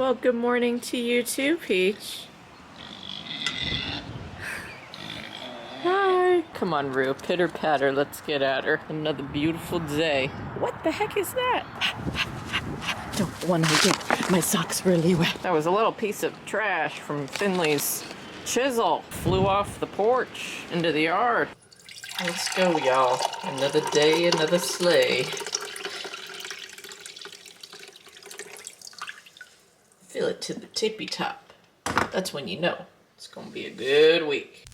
Well, good morning to you too, Peach. Hi. Come on, Rue. Pitter patter. Let's get at her. Another beautiful day. What the heck is that? Don't want to get my socks really wet. That was a little piece of trash from Finley's chisel. Flew off the porch into the yard. Let's go, y'all. Another day, another sleigh. Fill it to the tippy top. That's when you know it's gonna be a good week.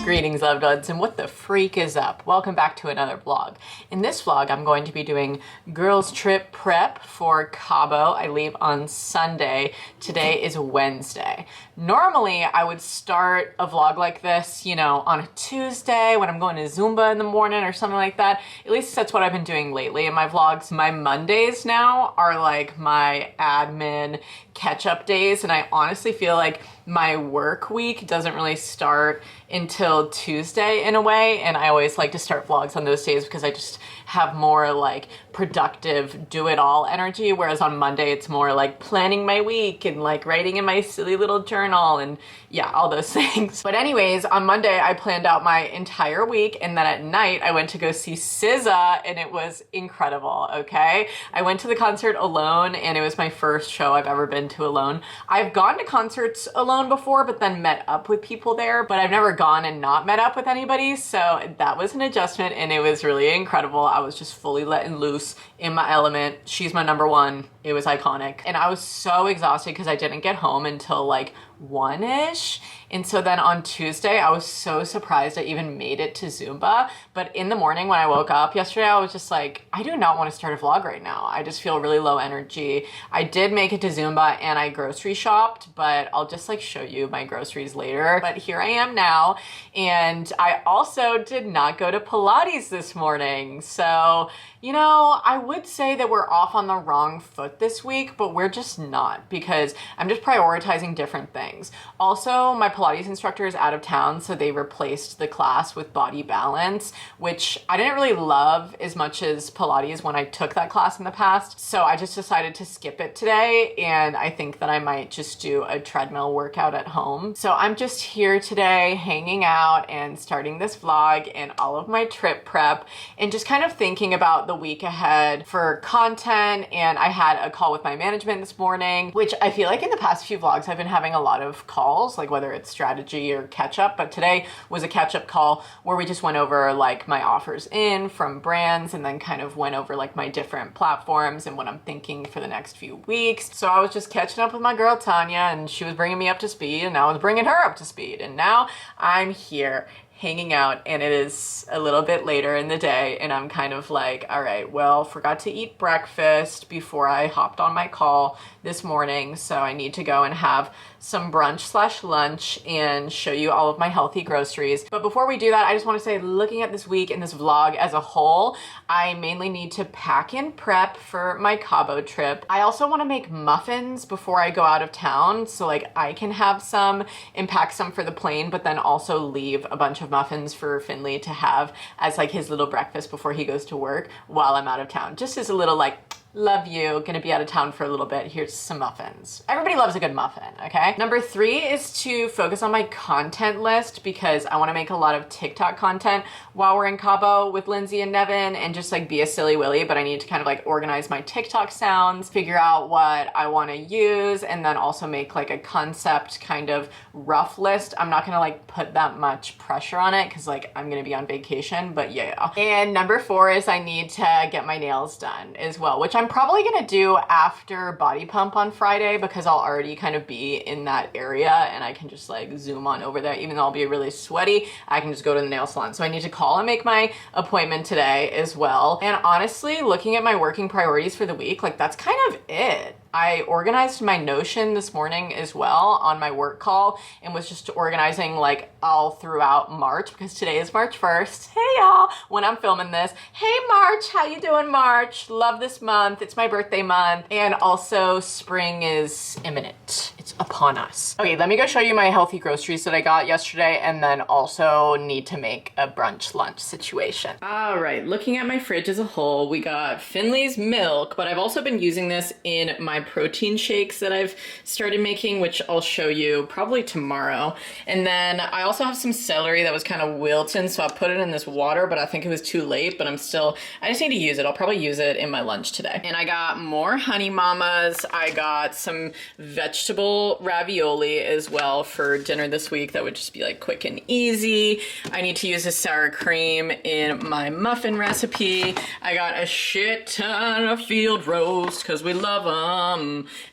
Greetings, loved ones, and what the freak is up? Welcome back to another vlog. In this vlog, I'm going to be doing girls trip prep for Cabo. I leave on Sunday. Today is Wednesday. Normally, I would start a vlog like this, you know, on a Tuesday when I'm going to Zumba in the morning or something like that. At least that's what I've been doing lately in my vlogs. My Mondays now are like my admin catch-up days, and I honestly feel like my work week doesn't really start until Tuesday in a way, and I always like to start vlogs on those days because I just have more like productive do-it-all energy, whereas on Monday it's more like planning my week and like writing in my silly little journal and yeah, all those things. But anyways, on Monday I planned out my entire week, and then at night I went to go see SZA, and it was incredible, okay? I went to the concert alone, and it was my first show I've ever been to alone. I've gone to concerts alone before, but then met up with people there, but I've never gone and not met up with anybody, so that was an adjustment, and it was really incredible. I was just fully letting loose in my element. She's my number one. It was iconic. And I was so exhausted because I didn't get home until like 1-ish. And so then on Tuesday, I was so surprised I even made it to Zumba. But in the morning when I woke up yesterday, I was just like, I do not want to start a vlog right now. I just feel really low energy. I did make it to Zumba and I grocery shopped, but I'll just like show you my groceries later. But here I am now. And I also did not go to Pilates this morning. So, you know, I would say that we're off on the wrong foot this week, but we're just not, because I'm just prioritizing different things. Also, my Pilates instructor is out of town, so they replaced the class with body balance, which I didn't really love as much as Pilates when I took that class in the past. So I just decided to skip it today, and I think that I might just do a treadmill workout at home. So I'm just here today hanging out and starting this vlog and all of my trip prep and just kind of thinking about the week ahead for content. And I had a call with my management this morning, which I feel like in the past few vlogs I've been having a lot of calls, like whether it's strategy or catch up, but today was a catch up call where we just went over like my offers in from brands and then kind of went over like my different platforms and what I'm thinking for the next few weeks. So I was just catching up with my girl Tanya, and she was bringing me up to speed, and I was bringing her up to speed, and now I'm here hanging out, and it is a little bit later in the day, and I'm kind of like, all right, well, forgot to eat breakfast before I hopped on my call this morning, so I need to go and have some brunch/lunch and show you all of my healthy groceries. But before we do that, I just want to say, looking at this week and this vlog as a whole, I mainly need to pack and prep for my Cabo trip. I also want to make muffins before I go out of town, so like I can have some and pack some for the plane, but then also leave a bunch of muffins for Finley to have as like his little breakfast before he goes to work while I'm out of town. Just as a little like, love you, gonna be out of town for a little bit, here's some muffins. Everybody loves a good muffin, okay? Number 3 is to focus on my content list, because I wanna make a lot of TikTok content while we're in Cabo with Lindsay and Nevin and just like be a silly willy, but I need to kind of like organize my TikTok sounds, figure out what I wanna use, and then also make like a concept kind of rough list. I'm not gonna like put that much pressure on it because like I'm gonna be on vacation, but yeah. And number 4 is I need to get my nails done as well, which I'm probably gonna do after body pump on Friday, because I'll already kind of be in that area and I can just like zoom on over there. Even though I'll be really sweaty, I can just go to the nail salon. So I need to call and make my appointment today as well. And honestly, looking at my working priorities for the week, like that's kind of it. I organized my Notion this morning as well on my work call and was just organizing like all throughout March because today is March 1st. Hey y'all, when I'm filming this. Hey March, how you doing March? Love this month. It's my birthday month. And also spring is imminent. It's upon us. Okay, let me go show you my healthy groceries that I got yesterday and then also need to make a brunch lunch situation. All right, looking at my fridge as a whole, we got Finley's milk, but I've also been using this in my protein shakes that I've started making, which I'll show you probably tomorrow. And then I also have some celery that was kind of wilting, so I put it in this water, but I think it was too late, but I just need to use it. I'll probably use it in my lunch today. And I got more Honey Mamas. I got some vegetable ravioli as well for dinner this week. That would just be like quick and easy. I need to use a sour cream in my muffin recipe. I got a shit ton of field roast because we love them.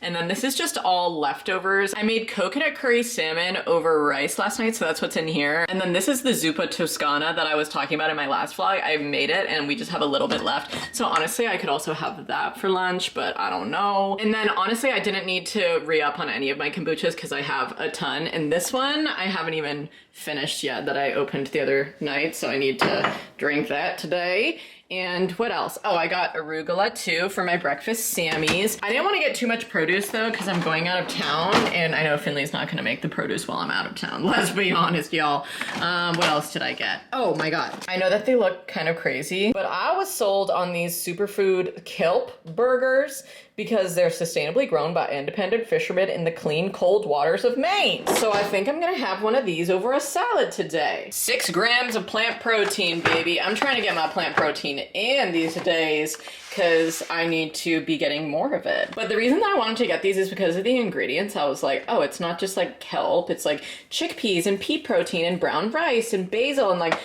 And then this is just all leftovers. I made coconut curry salmon over rice last night, so that's what's in here. And then this is the zuppa toscana that I was talking about in my last vlog. I made it and we just have a little bit left. So honestly, I could also have that for lunch, but I don't know. And then honestly, I didn't need to re-up on any of my kombuchas because I have a ton. And this one, I haven't even finished yet that I opened the other night, so I need to drink that today. And what else? Oh, I got arugula too for my breakfast Sammys. I didn't want to get too much produce though because I'm going out of town and I know Finley's not going to make the produce while I'm out of town. Let's be honest, y'all. What else did I get? Oh my God. I know that they look kind of crazy, but I was sold on these superfood kelp burgers because they're sustainably grown by independent fishermen in the clean, cold waters of Maine. So I think I'm gonna have one of these over a salad today. 6 grams of plant protein, baby. I'm trying to get my plant protein in these days because I need to be getting more of it. But the reason that I wanted to get these is because of the ingredients. I was like, oh, it's not just like kelp, it's like chickpeas and pea protein and brown rice and basil and like,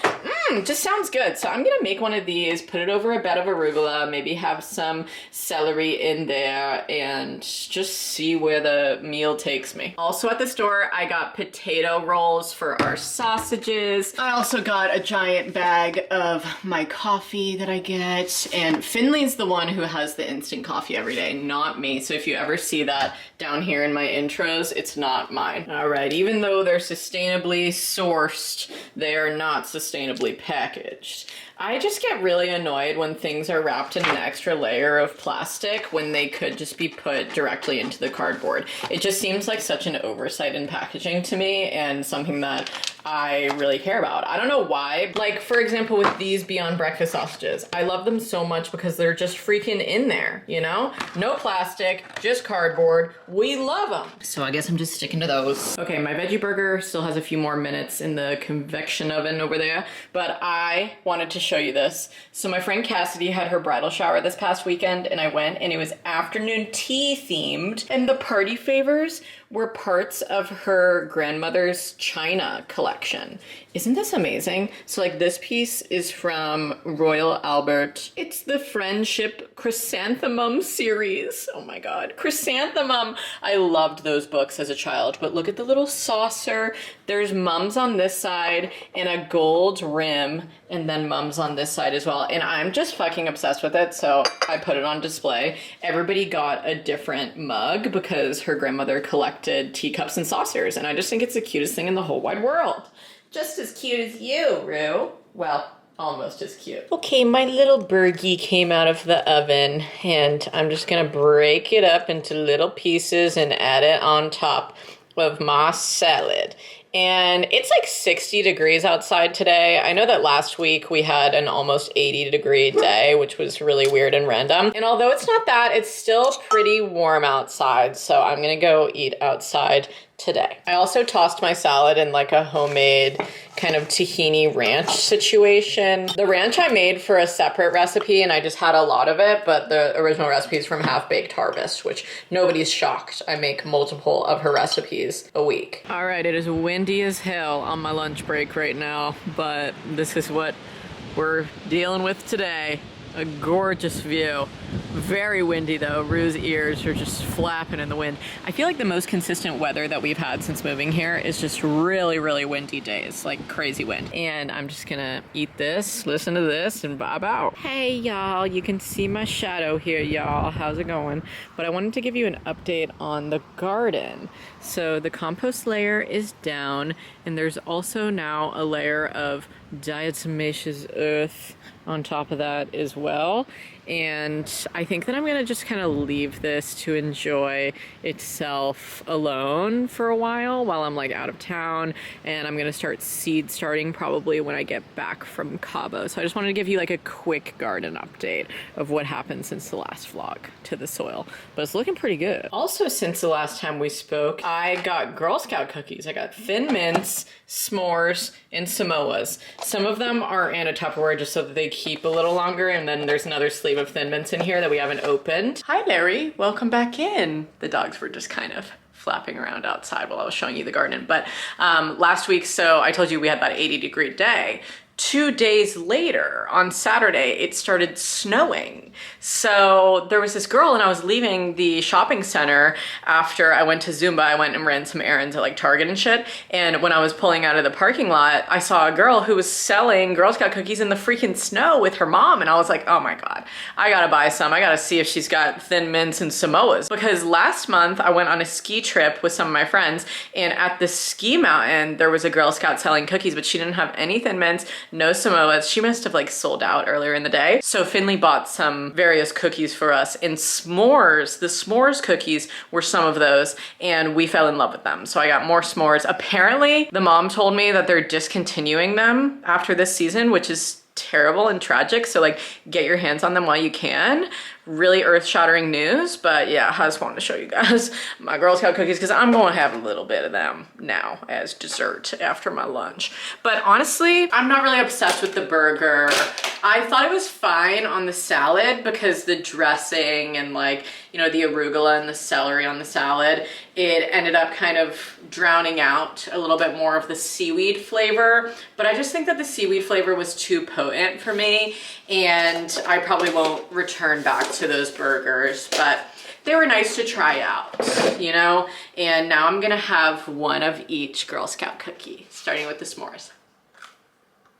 just sounds good. So I'm gonna make one of these, put it over a bed of arugula, maybe have some celery in there and just see where the meal takes me. Also at the store, I got potato rolls for our sausages. I also got a giant bag of my coffee that I get, and Finley's the one who has the instant coffee every day, not me. So if you ever see that down here in my intros, it's not mine. All right, even though they're sustainably sourced, they are not sustainably packaged. I just get really annoyed when things are wrapped in an extra layer of plastic when they could just be put directly into the cardboard. It just seems like such an oversight in packaging to me and something that I really care about. I don't know why. Like, for example, with these Beyond Breakfast sausages, I love them so much because they're just freaking in there, you know? No plastic, just cardboard. We love them. So I guess I'm just sticking to those. Okay, my veggie burger still has a few more minutes in the convection oven over there, but I wanted to show you this. So my friend Cassidy had her bridal shower this past weekend and I went and it was afternoon tea themed and the party favors were parts of her grandmother's china collection. Isn't this amazing? So like this piece is from Royal Albert. It's the Friendship Chrysanthemum series. Oh my God, Chrysanthemum. I loved those books as a child, but look at the little saucer. There's mums on this side and a gold rim and then mums on this side as well. And I'm just fucking obsessed with it. So I put it on display. Everybody got a different mug because her grandmother collected teacups and saucers. And I just think it's the cutest thing in the whole wide world. Just as cute as you, Rue. Well, almost as cute. Okay, my little burgie came out of the oven and I'm just gonna break it up into little pieces and add it on top of my salad. And it's like 60 degrees outside today. I know that last week we had an almost 80-degree day, which was really weird and random. And although it's not that, it's still pretty warm outside. So I'm gonna go eat outside today. I also tossed my salad in like a homemade kind of tahini ranch situation. The ranch I made for a separate recipe and I just had a lot of it, but the original recipe is from Half Baked Harvest, which nobody's shocked. I make multiple of her recipes a week. All right, it is windy as hell on my lunch break right now, but this is what we're dealing with today. A gorgeous view Very windy though. Rue's ears are just flapping in the wind. I feel like the most consistent weather that we've had since moving here is just really, really windy days, like crazy wind. And I'm just gonna eat this, listen to this, and bob out. Hey y'all, you can see my shadow here, y'all. How's it going? But I wanted to give you an update on the garden. So the compost layer is down, and there's also now a layer of diatomaceous earth on top of that as well. And I think that I'm gonna just kind of leave this to enjoy itself alone for a while I'm like out of town, and I'm gonna start seed starting probably when I get back from Cabo. So I just wanted to give you like a quick garden update of what happened since the last vlog to the soil, but it's looking pretty good. Also, since the last time we spoke, I got Girl Scout cookies. I got Thin Mints, s'mores, and Samoas. Some of them are in a Tupperware just so that they keep a little longer, and then there's another sleeve of Thin Mints in here that we haven't opened. Hi Larry, welcome back in. The dogs were just kind of flapping around outside while I was showing you the garden. But last week, so I told you we had that 80-degree day. 2 days later, on Saturday, it started snowing. So there was this girl, and I was leaving the shopping center after I went to Zumba. I went and ran some errands at like Target and shit. And when I was pulling out of the parking lot, I saw a girl who was selling Girl Scout cookies in the freaking snow with her mom. And I was like, oh my God, I gotta buy some. I gotta see if she's got Thin Mints and Samoas. Because last month I went on a ski trip with some of my friends, and at the ski mountain, there was a Girl Scout selling cookies, but she didn't have any Thin Mints, no Samoas. She must have like sold out earlier in the day. So Finley bought some various cookies for us, and s'mores, the s'mores cookies were some of those, and we fell in love with them. So I got more s'mores. Apparently the mom told me that they're discontinuing them after this season, which is terrible and tragic. So like get your hands on them while you can. Really earth-shattering news, but yeah, I just wanted to show you guys my Girl Scout cookies because I'm going to have a little bit of them now as dessert after my lunch. But honestly, I'm not really obsessed with the burger. I thought it was fine on the salad because the dressing and like, you know, the arugula and the celery on the salad, it ended up kind of drowning out a little bit more of the seaweed flavor. But I just think that the seaweed flavor was too potent for me, and I probably won't return back to those burgers, but they were nice to try out, you know? And now I'm gonna have one of each Girl Scout cookie, starting with the s'mores.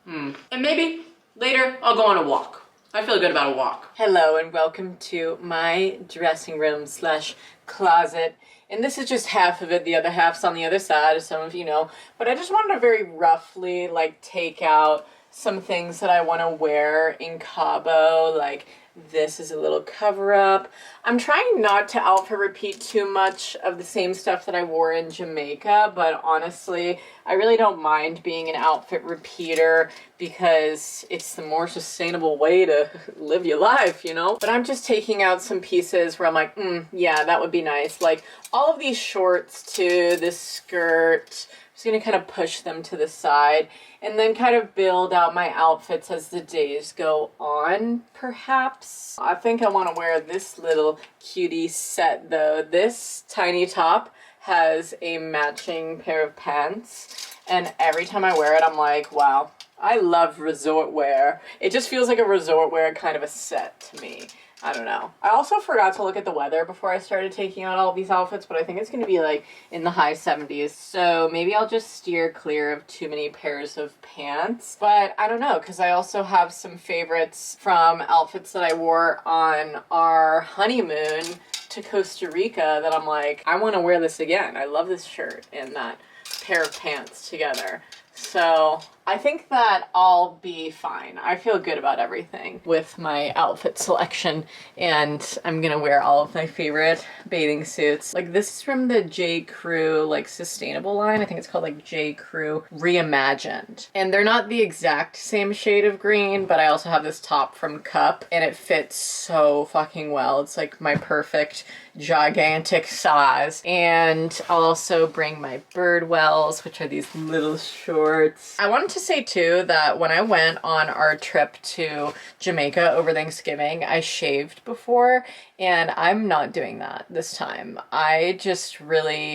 And maybe later I'll go on a walk. I feel good about a walk. Hello and welcome to my dressing room slash closet. And this is just half of it, the other half's on the other side, as some of you know. But I just wanted to very roughly like take out some things that I want to wear in Cabo. Like this is a little cover up. I'm trying not to outfit repeat too much of the same stuff that I wore in Jamaica, but honestly, I really don't mind being an outfit repeater because it's the more sustainable way to live your life, you know? But I'm just taking out some pieces where I'm like, yeah, that would be nice. Like all of these shorts too, this skirt, I'm just gonna kind of push them to the side and then kind of build out my outfits as the days go on, perhaps. I think I want to wear this little cutie set though. This tiny top has a matching pair of pants, and every time I wear it, I'm like, wow, I love resort wear. It just feels like a resort wear kind of a set to me. I don't know. I also forgot to look at the weather before I started taking out all these outfits, but I think it's going to be like in the high 70s. So maybe I'll just steer clear of too many pairs of pants. But I don't know, because I also have some favorites from outfits that I wore on our honeymoon to Costa Rica that I'm like, I want to wear this again. I love this shirt and that pair of pants together. So I think that I'll be fine. I feel good about everything with my outfit selection, and I'm gonna wear all of my favorite bathing suits. Like this is from the J. Crew like sustainable line. I think it's called like J. Crew Reimagined. And they're not the exact same shade of green, but I also have this top from Cup and it fits so fucking well. It's like my perfect gigantic size. And I'll also bring my Birdwells, which are these little shorts. I wanted to say too that when I went on our trip to Jamaica over Thanksgiving, I shaved before, and I'm not doing that this time. I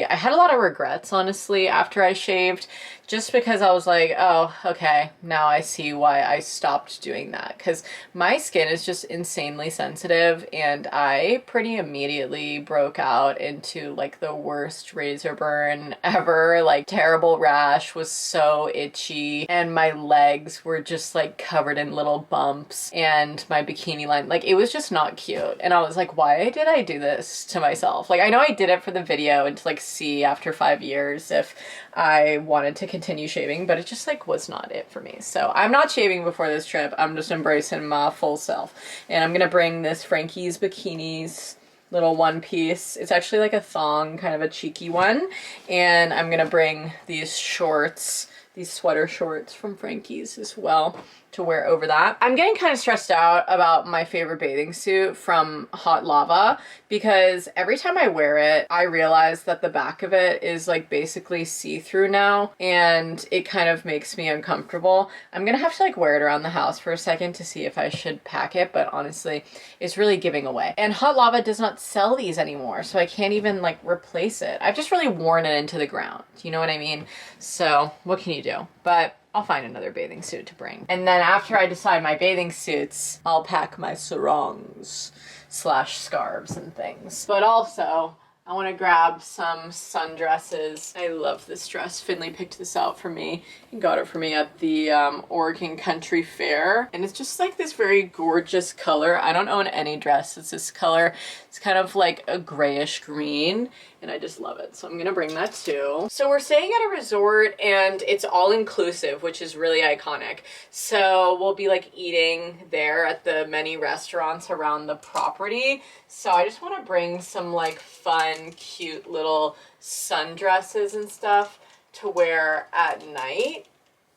had a lot of regrets, honestly, after I shaved, just because I was like, oh, okay, now I see why I stopped doing that. Because my skin is just insanely sensitive, and I pretty immediately broke out into like the worst razor burn ever. Like, terrible rash, was so itchy, and my legs were just like covered in little bumps, and my bikini line, like, it was just not cute. And I was like, why did I do this to myself? Like, I know I did it for the video and to like see after 5 years if I wanted to continue shaving, but it just like was not it for me. So I'm not shaving before this trip. I'm just embracing my full self. And I'm gonna bring this Frankie's Bikinis little one piece. It's actually like a thong, kind of a cheeky one. And I'm gonna bring these shorts, these sweater shorts from Frankie's as well to wear over that. I'm getting kind of stressed out about my favorite bathing suit from Hot Lava because every time I wear it, I realize that the back of it is like basically see-through now, and it kind of makes me uncomfortable. I'm gonna have to like wear it around the house for a second to see if I should pack it, but honestly, it's really giving away. And Hot Lava does not sell these anymore, so I can't even like replace it. I've just really worn it into the ground, you know what I mean? So what can you do? But I'll find another bathing suit to bring. And then after I decide my bathing suits, I'll pack my sarongs / scarves and things. But also, I want to grab some sundresses. I love this dress. Finley picked this out for me and got it for me at the Oregon Country Fair. And it's just like this very gorgeous color. I don't own any dress that's this color. It's kind of like a grayish green, and I just love it. So I'm gonna bring that too. So we're staying at a resort and it's all inclusive, which is really iconic. So we'll be like eating there at the many restaurants around the property. So I just wanna bring some like fun, cute little sundresses and stuff to wear at night.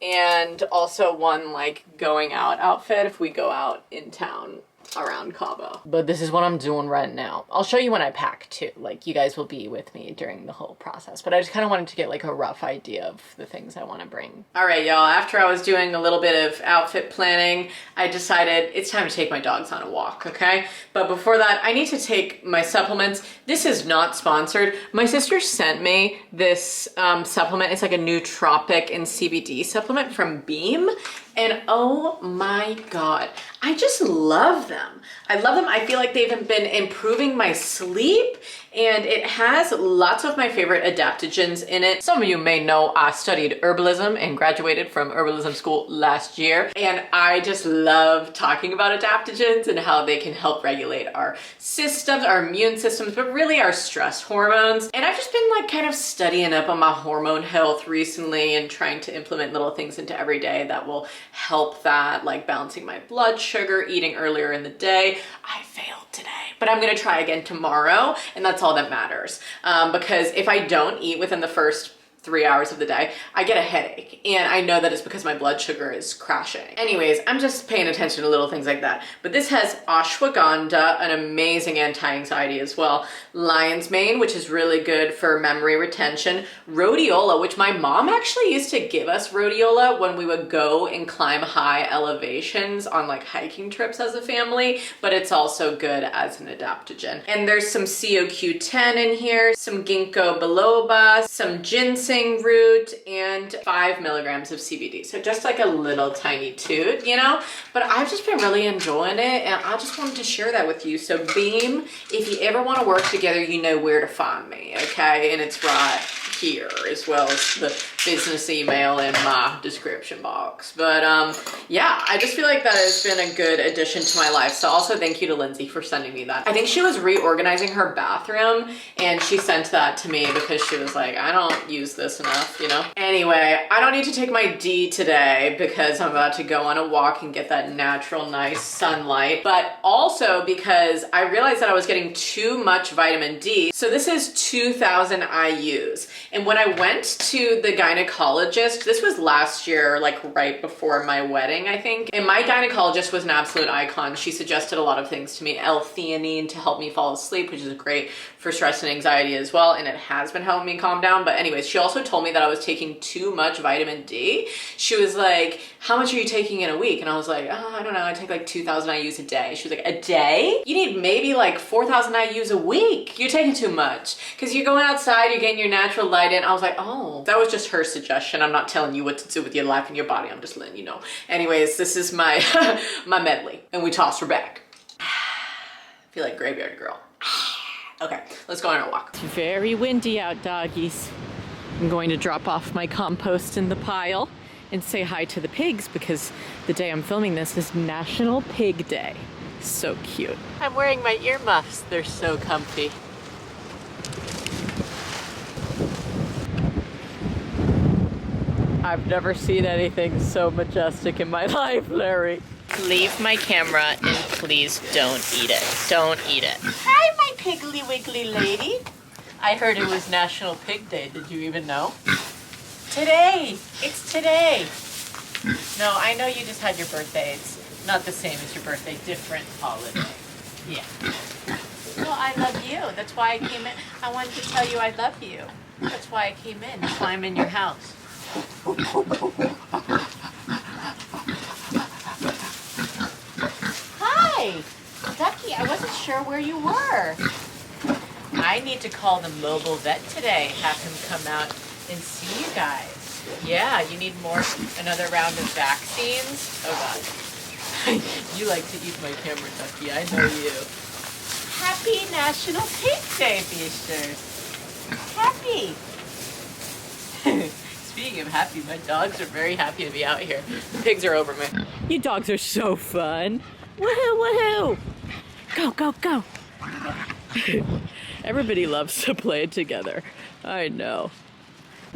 And also one like going out outfit if we go out in town around Cabo. But this is what I'm doing right now. I'll show you when I pack too. Like, you guys will be with me during the whole process, but I just kind of wanted to get like a rough idea of the things I want to bring. All right, y'all, after I was doing a little bit of outfit planning, I decided it's time to take my dogs on a walk, okay? But before that, I need to take my supplements. This is not sponsored. My sister sent me this supplement. It's like a nootropic and CBD supplement from Beam. And oh my God, I just love them. I love them. I feel like they've been improving my sleep, and it has lots of my favorite adaptogens in it. Some of you may know I studied herbalism and graduated from herbalism school last year. And I just love talking about adaptogens and how they can help regulate our systems, our immune systems, but really our stress hormones. And I've just been like kind of studying up on my hormone health recently and trying to implement little things into every day that will help that, like balancing my blood sugar, eating earlier in the day. I failed today, but I'm gonna try again tomorrow, and that's all that matters. Because if I don't eat within the first 3 hours of the day, I get a headache, and I know that it's because my blood sugar is crashing. Anyways, I'm just paying attention to little things like that. But this has ashwagandha, an amazing anti-anxiety as well, lion's mane, which is really good for memory retention, rhodiola, which my mom actually used to give us rhodiola when we would go and climb high elevations on like hiking trips as a family, but it's also good as an adaptogen. And there's some CoQ10 in here, some ginkgo biloba, some ginseng root, and 5 milligrams of CBD. So just like a little tiny toot, you know? But I've just been really enjoying it, and I just wanted to share that with you. So Beam, if you ever want to work together, you know where to find me, okay? And it's right here, as well as the business email in my description box. But yeah, I just feel like that has been a good addition to my life. So also thank you to Lindsay for sending me that. I think she was reorganizing her bathroom, and she sent that to me because she was like, I don't use this enough, you know? Anyway, I don't need to take my D today because I'm about to go on a walk and get that natural, nice sunlight, but also because I realized that I was getting too much vitamin D. So this is 2000 IUs. And when I went to the gynecologist, this was last year, like right before my wedding, I think. And my gynecologist was an absolute icon. She suggested a lot of things to me. L-theanine to help me fall asleep, which is great for stress and anxiety as well. And it has been helping me calm down. But anyways, she also told me that I was taking too much vitamin D. She was like, how much are you taking in a week? And I was like, oh, I don't know. I take like 2,000 IUs a day. She was like, a day? You need maybe like 4,000 IUs a week. You're taking too much. Because you're going outside, you're getting your natural light in. I was like, oh, that was just her suggestion. I'm not telling you what to do with your life and your body. I'm just letting you know. Anyways, this is my, my medley. And we toss her back. I feel like Graveyard Girl. Okay, let's go on our walk. It's very windy out, doggies. I'm going to drop off my compost in the pile and say hi to the pigs because the day I'm filming this is National Pig Day. So cute. I'm wearing my earmuffs. They're so comfy. I've never seen anything so majestic in my life, Larry. Leave my camera and please don't eat it. Don't eat it. Hi, my piggly wiggly lady. I heard it was National Pig Day. Did you even know? Today. It's today. No, I know you just had your birthday. It's not the same as your birthday. Different holiday. Yeah. Well, I love you. That's why I came in. I wanted to tell you I love you. That's why I came in. That's why I'm in your house. Hi, Ducky. I wasn't sure where you were. I need to call the mobile vet today. Have him come out and see you guys. Yeah, you need another round of vaccines. Oh God. You like to eat my camera, Ducky. I know you. Happy National Pig Day, Fisher. Happy. Speaking of happy, my dogs are very happy to be out here. The pigs are over me. You dogs are so fun. Woohoo, woohoo. Go, go, go. Everybody loves to play together. I know.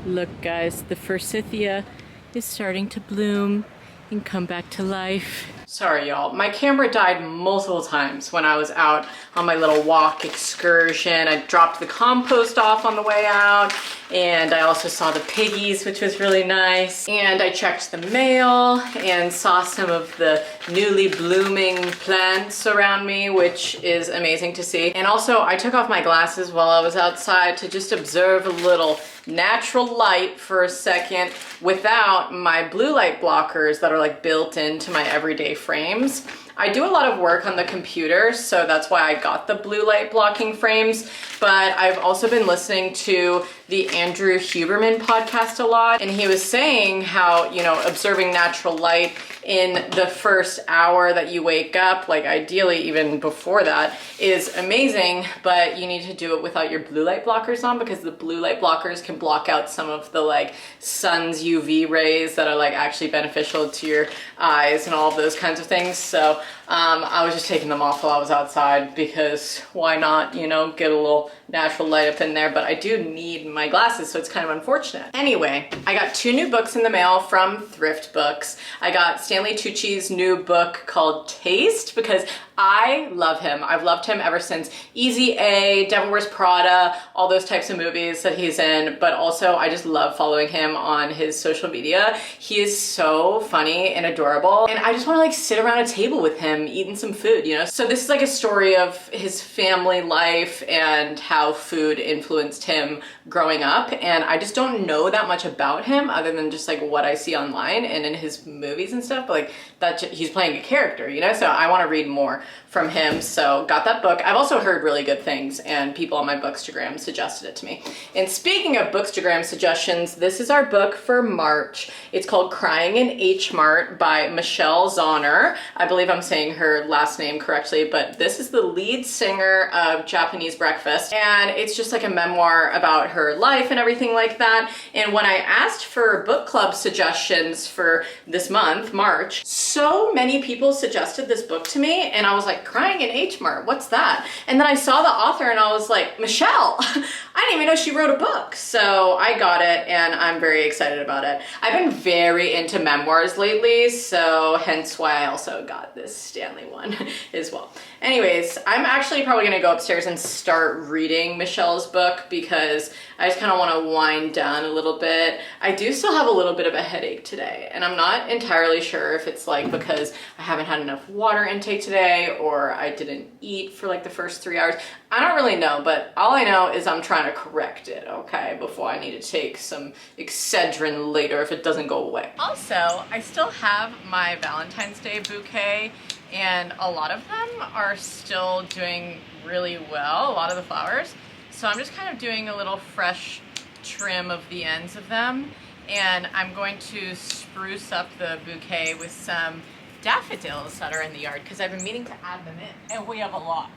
Look, guys, the forsythia is starting to bloom and come back to life. Sorry, y'all. My camera died multiple times when I was out on my little walk excursion. I dropped the compost off on the way out, and I also saw the piggies, which was really nice. And I checked the mail and saw some of the newly blooming plants around me, which is amazing to see. And also, I took off my glasses while I was outside to just observe a little natural light for a second without my blue light blockers that are like built into my everyday frames. I do a lot of work on the computer, so that's why I got the blue light blocking frames, but I've also been listening to the Andrew Huberman podcast a lot, and he was saying how, you know, observing natural light in the first hour that you wake up, like ideally even before that, is amazing, but you need to do it without your blue light blockers on because the blue light blockers can block out some of the like sun's UV rays that are like actually beneficial to your eyes and all of those kinds of things. So I was just taking them off while I was outside because why not, you know, get a little natural light up in there, but I do need my glasses, so it's kind of unfortunate. Anyway, I got 2 new books in the mail from Thrift Books. I got Stanley Tucci's new book called Taste because I love him. I've loved him ever since Easy A, Devil Wears Prada, all those types of movies that he's in, but also I just love following him on his social media. He is so funny and adorable, and I just want to like sit around a table with him eating some food, you know? So this is like a story of his family life and how food influenced him growing up, and I just don't know that much about him other than just like what I see online and in his movies and stuff, but like that he's playing a character, you know? So I want to read more from him, so got that book. I've also heard really good things, and people on my Bookstagram suggested it to me. And speaking of Bookstagram suggestions, this is our book for March. It's called Crying in H Mart by Michelle Zauner. I believe I'm saying her last name correctly, but this is the lead singer of Japanese Breakfast, and it's just like a memoir about her life and everything like that. And when I asked for book club suggestions for this month, March, so many people suggested this book to me, and I was like, Crying in H Mart, what's that? And then I saw the author and I was like, Michelle, I didn't even know she wrote a book. So I got it and I'm very excited about it. I've been very into memoirs lately, so hence why I also got this Stanley one as well. Anyways, I'm actually probably gonna go upstairs and start reading Michelle's book because I just kind of want to wind down a little bit. I do still have a little bit of a headache today, and I'm not entirely sure if it's like because I haven't had enough water intake today or I didn't eat for like the first 3 hours. I don't really know, but all I know is I'm trying to correct it, okay, before I need to take some Excedrin later if it doesn't go away. Also, I still have my Valentine's Day bouquet, and a lot of them are still doing really well, a lot of the flowers. So I'm just kind of doing a little fresh trim of the ends of them, and I'm going to spruce up the bouquet with some daffodils that are in the yard because I've been meaning to add them in, and we have a lot.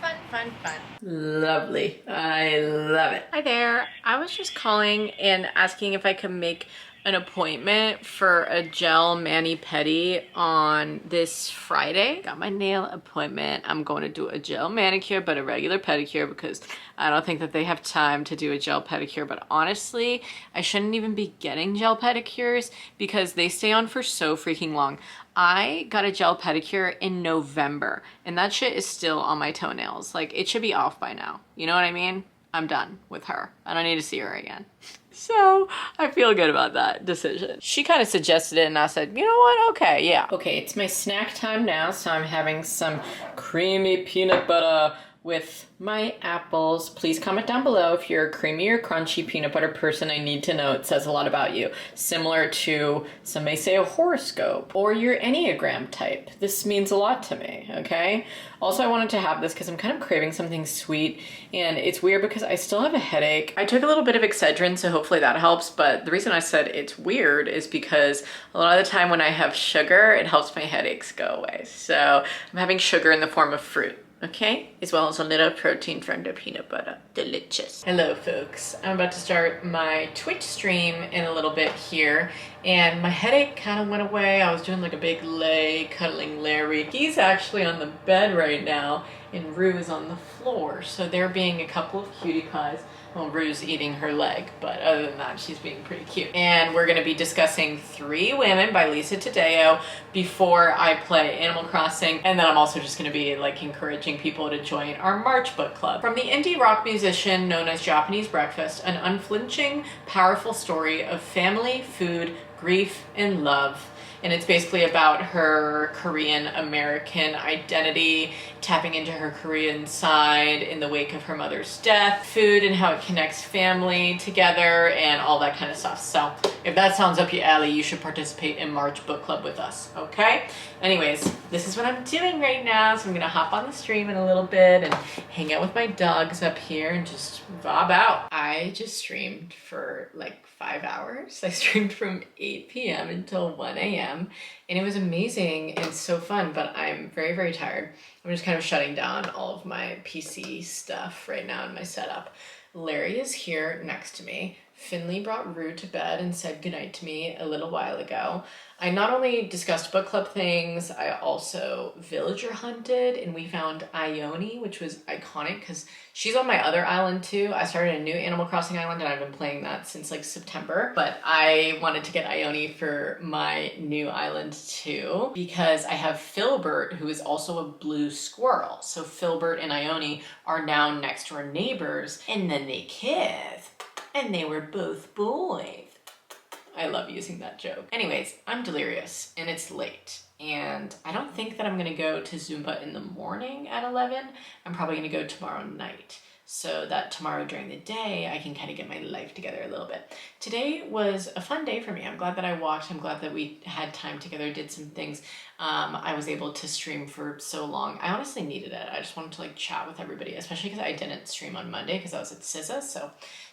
Fun, fun, fun. Lovely. I love it. Hi there. I was just calling and asking if I could make an appointment for a gel mani-pedi on this Friday. Got my nail appointment. I'm going to do a gel manicure, but a regular pedicure because I don't think that they have time to do a gel pedicure. But honestly, I shouldn't even be getting gel pedicures because they stay on for so freaking long. I got a gel pedicure in November and that shit is still on my toenails. Like, it should be off by now. You know what I mean? I'm done with her. I don't need to see her again. So I feel good about that decision. She kind of suggested it and I said, you know what? Okay, yeah. Okay, it's my snack time now, so I'm having some creamy peanut butter with my apples. Please comment down below if you're a creamy or crunchy peanut butter person. I need to know. It says a lot about you. Similar to, some may say, a horoscope or your Enneagram type. This means a lot to me, okay? Also, I wanted to have this because I'm kind of craving something sweet, and it's weird because I still have a headache. I took a little bit of Excedrin, so hopefully that helps, but the reason I said it's weird is because a lot of the time when I have sugar, it helps my headaches go away. So I'm having sugar in the form of fruit. Okay, as well as a little protein from the peanut butter. Delicious. Hello folks, I'm about to start my Twitch stream in a little bit here, and my headache kind of went away. I was doing like a big lay, cuddling Larry. He's actually on the bed right now, and Rue is on the floor, so they're being a couple of cutie pies. Well, Rue's eating her leg, but other than that, she's being pretty cute. And we're gonna be discussing 3 Women by Lisa Taddeo before I play Animal Crossing. And then I'm also just gonna be like encouraging people to join our March book club. From the indie rock musician known as Japanese Breakfast, an unflinching, powerful story of family, food, grief, and love. And it's basically about her Korean American identity, tapping into her Korean side in the wake of her mother's death, food and how it connects family together, and all that kind of stuff. So if that sounds up your alley, you should participate in March book club with us, okay? Anyways, this is what I'm doing right now. So I'm gonna hop on the stream in a little bit and hang out with my dogs up here and just vibe out. I just streamed for like 5 hours. I streamed from 8 p.m. until 1 a.m. and it was amazing and so fun, but I'm very, very tired. I'm just kind of shutting down all of my PC stuff right now in my setup. Larry is here next to me. Finley brought Rue to bed and said goodnight to me a little while ago. I not only discussed book club things, I also villager hunted, and we found Ione, which was iconic because she's on my other island too. I started a new Animal Crossing island and I've been playing that since like September, but I wanted to get Ione for my new island too because I have Filbert, who is also a blue squirrel. So Filbert and Ione are now next door neighbors, and then they kiss, and they were both boys. I love using that joke. Anyways, I'm delirious and it's late, and I don't think that I'm gonna go to Zumba in the morning at 11. I'm probably gonna go tomorrow night, so that tomorrow during the day I can kind of get my life together a little bit. Today was a fun day for me. I'm glad that I walked. I'm glad that we had time together, did some things. I was able to stream for so long. I honestly needed it. I just wanted to like chat with everybody, especially because I didn't stream on Monday because I was at SZA, so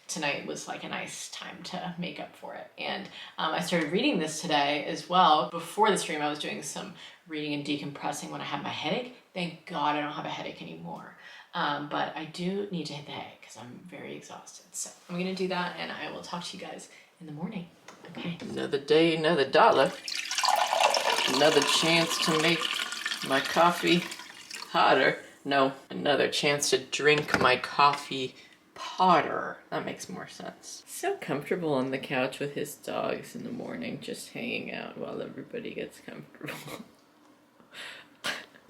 tonight was like a nice time to make up for it. And I started reading this today as well. Before the stream, I was doing some reading and decompressing when I had my headache. Thank God I don't have a headache anymore. But I do need to hit the hay because I'm very exhausted. So I'm gonna do that, and I will talk to you guys in the morning. Okay. Another day, another dollar. Another chance to make my coffee hotter. No, another chance to drink my coffee hotter. That makes more sense. So comfortable on the couch with his dogs in the morning, just hanging out while everybody gets comfortable.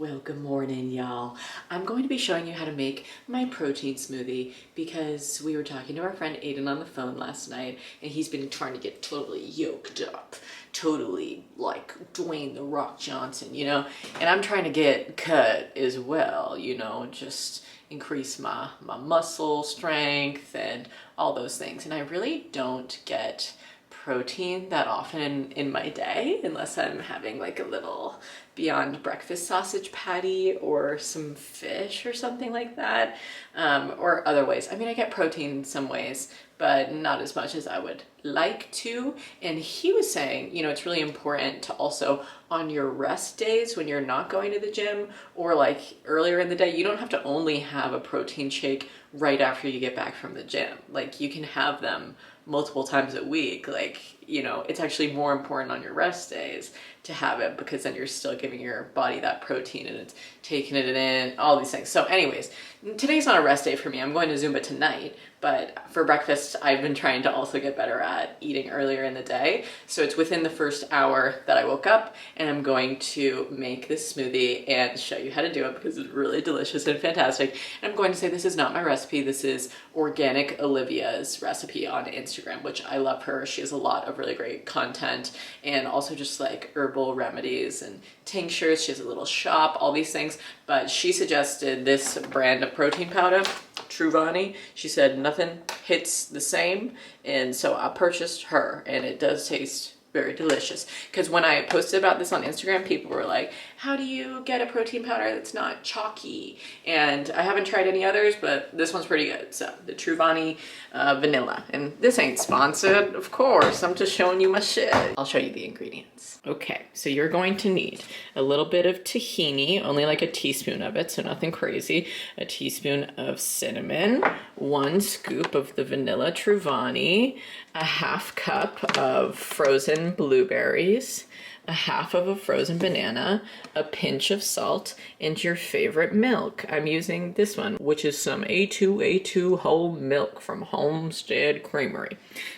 Well, good morning, y'all. I'm going to be showing you how to make my protein smoothie because we were talking to our friend Aiden on the phone last night and he's been trying to get totally yoked up, totally like Dwayne The Rock Johnson, you know? And I'm trying to get cut as well, you know, just increase my muscle strength and all those things. And I really don't get protein that often in my day unless I'm having like a little Beyond Breakfast sausage patty or some fish or something like that, or other ways. I mean, I get protein in some ways, but not as much as I would like to. And he was saying, you know, it's really important to also on your rest days when you're not going to the gym or like earlier in the day, you don't have to only have a protein shake right after you get back from the gym. Like you can have them multiple times a week. Like, you know, it's actually more important on your rest days to have it because then you're still giving your body that protein and it's taking it in, all these things. So anyways, today's not a rest day for me. I'm going to Zumba tonight, but for breakfast, I've been trying to also get better at eating earlier in the day. So it's within the first hour that I woke up and I'm going to make this smoothie and show you how to do it because it's really delicious and fantastic. And I'm going to say this is not my recipe. This is Organic Olivia's recipe on Instagram, which I love her. She has a lot of really great content and also just like herbal remedies and tinctures. She has a little shop, all these things, but she suggested this brand of protein powder, Truvani. She said nothing hits the same, and so I purchased her, and it does taste very delicious. Because when I posted about this on Instagram, people were like, how do you get a protein powder that's not chalky? And I haven't tried any others, but this one's pretty good. So the Truvani vanilla. And this ain't sponsored, of course. I'm just showing you my shit. I'll show you the ingredients. Okay, so you're going to need a little bit of tahini, only like a teaspoon of it, so nothing crazy. A teaspoon of cinnamon, 1 scoop of the vanilla Truvani, a half cup of frozen blueberries, a half of a frozen banana, a pinch of salt, and your favorite milk. I'm using this one, which is some A2 whole milk from Homestead Creamery.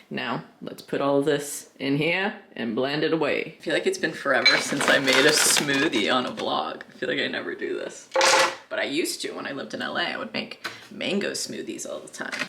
Now, let's put all of this in here and blend it away. I feel like it's been forever since I made a smoothie on a vlog. I feel like I never do this. But I used to when I lived in LA. I would make mango smoothies all the time.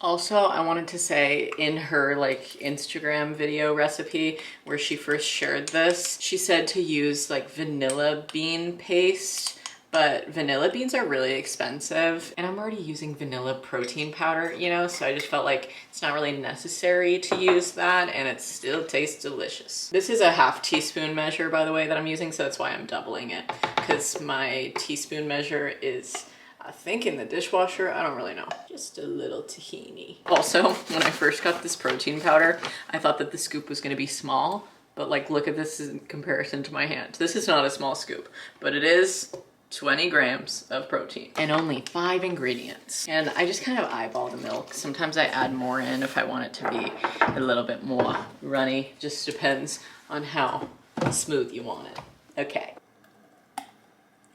Also, I wanted to say in her like Instagram video recipe where she first shared this, she said to use like vanilla bean paste, but vanilla beans are really expensive and I'm already using vanilla protein powder, you know, so I just felt like it's not really necessary to use that and it still tastes delicious. This is a half teaspoon measure, by the way, that I'm using, so that's why I'm doubling it, because my teaspoon measure is I think in the dishwasher, I don't really know. Just a little tahini. Also, when I first got this protein powder, I thought that the scoop was gonna be small, but like look at this in comparison to my hand. This is not a small scoop, but it is 20 grams of protein and only 5 ingredients. And I just kind of eyeball the milk. Sometimes I add more in if I want it to be a little bit more runny. Just depends on how smooth you want it. Okay.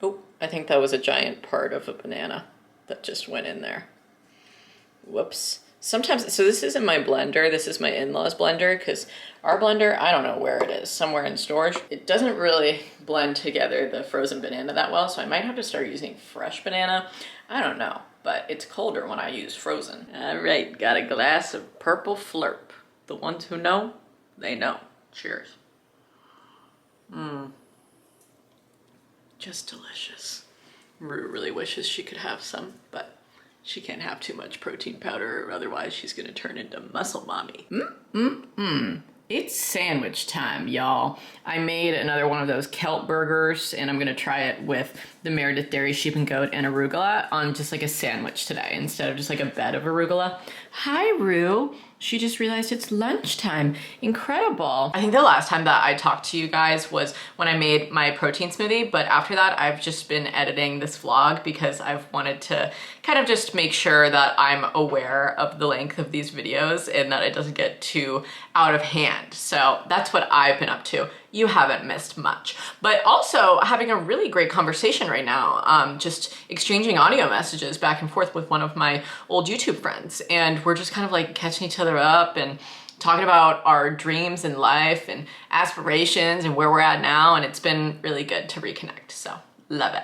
Oh, I think that was a giant part of a banana that just went in there. Whoops. Sometimes, so this isn't my blender, this is my in-laws blender, because our blender, I don't know where it is, somewhere in storage. It doesn't really blend together the frozen banana that well, so I might have to start using fresh banana. I don't know, but it's colder when I use frozen. All right, got a glass of purple Flurp. The ones who know, they know. Cheers. Just delicious. Rue really wishes she could have some, but she can't have too much protein powder or otherwise she's gonna turn into muscle mommy. It's sandwich time, y'all. I made another one of those kelp burgers and I'm gonna try it with the Meredith dairy sheep and goat and arugula on just like a sandwich today instead of just like a bed of arugula. Hi, Rue. She just realized it's lunchtime. Incredible. I think the last time that I talked to you guys was when I made my protein smoothie, but after that I've just been editing this vlog because I've wanted to kind of just make sure that I'm aware of the length of these videos and that it doesn't get too out of hand. So that's what I've been up to. You haven't missed much. But also having a really great conversation right now, just exchanging audio messages back and forth with one of my old YouTube friends. And we're just kind of like catching each other up and talking about our dreams in life and aspirations and where we're at now, and it's been really good to reconnect, so love it.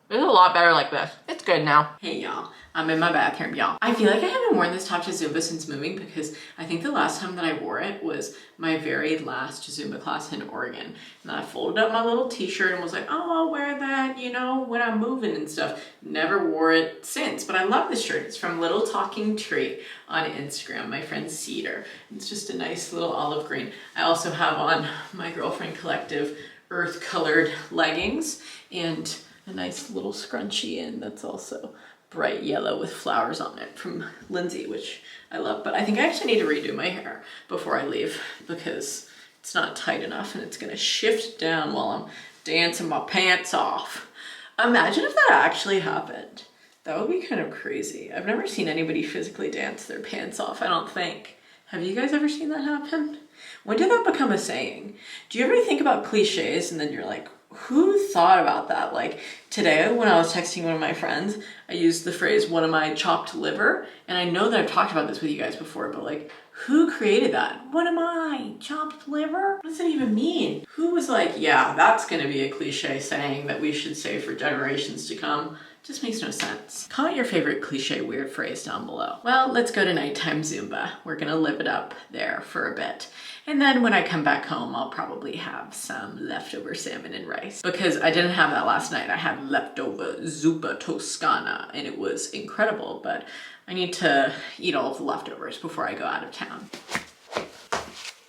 This is a lot better like this. It's good now. Hey y'all, I'm in my bathroom, y'all. I feel like I haven't worn this top to Zumba since moving because I think the last time that I wore it was my very last Zumba class in Oregon. And then I folded up my little t-shirt and was like, oh, I'll wear that, you know, when I'm moving and stuff. Never wore it since, but I love this shirt. It's from Little Talking Tree on Instagram, my friend Cedar. It's just a nice little olive green. I also have on my Girlfriend Collective earth colored leggings and a nice little scrunchie in that's also bright yellow with flowers on it from Lindsay, which I love. But I think I actually need to redo my hair before I leave because it's not tight enough and it's gonna shift down while I'm dancing my pants off. Imagine if that actually happened. That would be kind of crazy. I've never seen anybody physically dance their pants off, I don't think. Have you guys ever seen that happen? When did that become a saying? Do you ever think about cliches and then you're like, who thought about that? Like today when I was texting one of my friends, I used the phrase, "What am I, chopped liver?" And I know that I've talked about this with you guys before, but like, who created that? What am I, chopped liver? What does that even mean? Who was like, yeah, that's gonna be a cliche saying that we should say for generations to come? Just makes no sense. Comment your favorite cliche weird phrase down below. Well, let's go to nighttime Zumba. We're gonna live it up there for a bit. And then when I come back home, I'll probably have some leftover salmon and rice because I didn't have that last night. I had leftover zuppa toscana and it was incredible, but I need to eat all of the leftovers before I go out of town.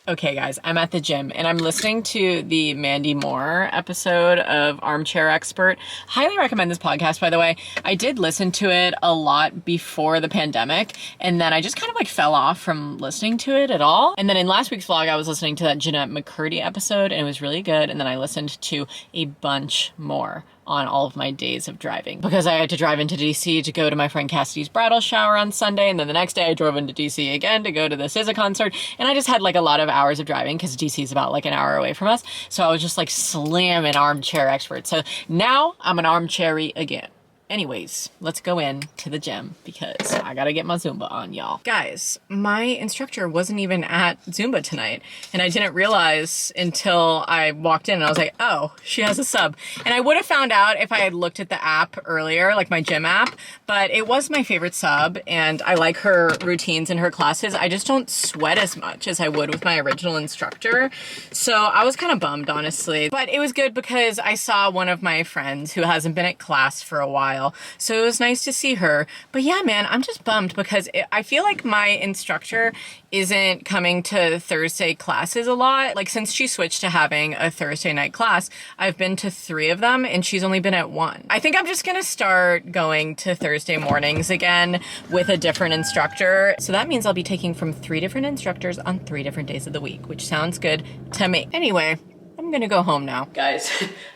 Okay guys, I'm at the gym and I'm listening to the Mandy Moore episode of Armchair Expert. Highly recommend this podcast, by the way. I did listen to it a lot before the pandemic and then I just kind of like fell off from listening to it at all. And then in last week's vlog, I was listening to that Jeanette McCurdy episode and it was really good. And then I listened to a bunch more on all of my days of driving because I had to drive into DC to go to my friend Cassidy's bridal shower on Sunday. And then the next day I drove into DC again to go to the SZA concert. And I just had like a lot of hours of driving because DC is about like an hour away from us. So I was just like slamming Armchair Expert. So now I'm an armchairy again. Anyways, let's go in to the gym because I gotta get my Zumba on, y'all. Guys, my instructor wasn't even at Zumba tonight and I didn't realize until I walked in and I was like, oh, she has a sub. And I would have found out if I had looked at the app earlier, like my gym app, but it was my favorite sub and I like her routines and her classes. I just don't sweat as much as I would with my original instructor. So I was kind of bummed, honestly, but it was good because I saw one of my friends who hasn't been at class for a while. So it was nice to see her. But yeah, man, I'm just bummed because I feel like my instructor isn't coming to Thursday classes a lot. Like since she switched to having a Thursday night class, I've been to 3 of them and she's only been at 1. I think I'm just gonna start going to Thursday mornings again with a different instructor. So that means I'll be taking from 3 different instructors on 3 different days of the week, which sounds good to me. Anyway, I'm gonna go home now. Guys,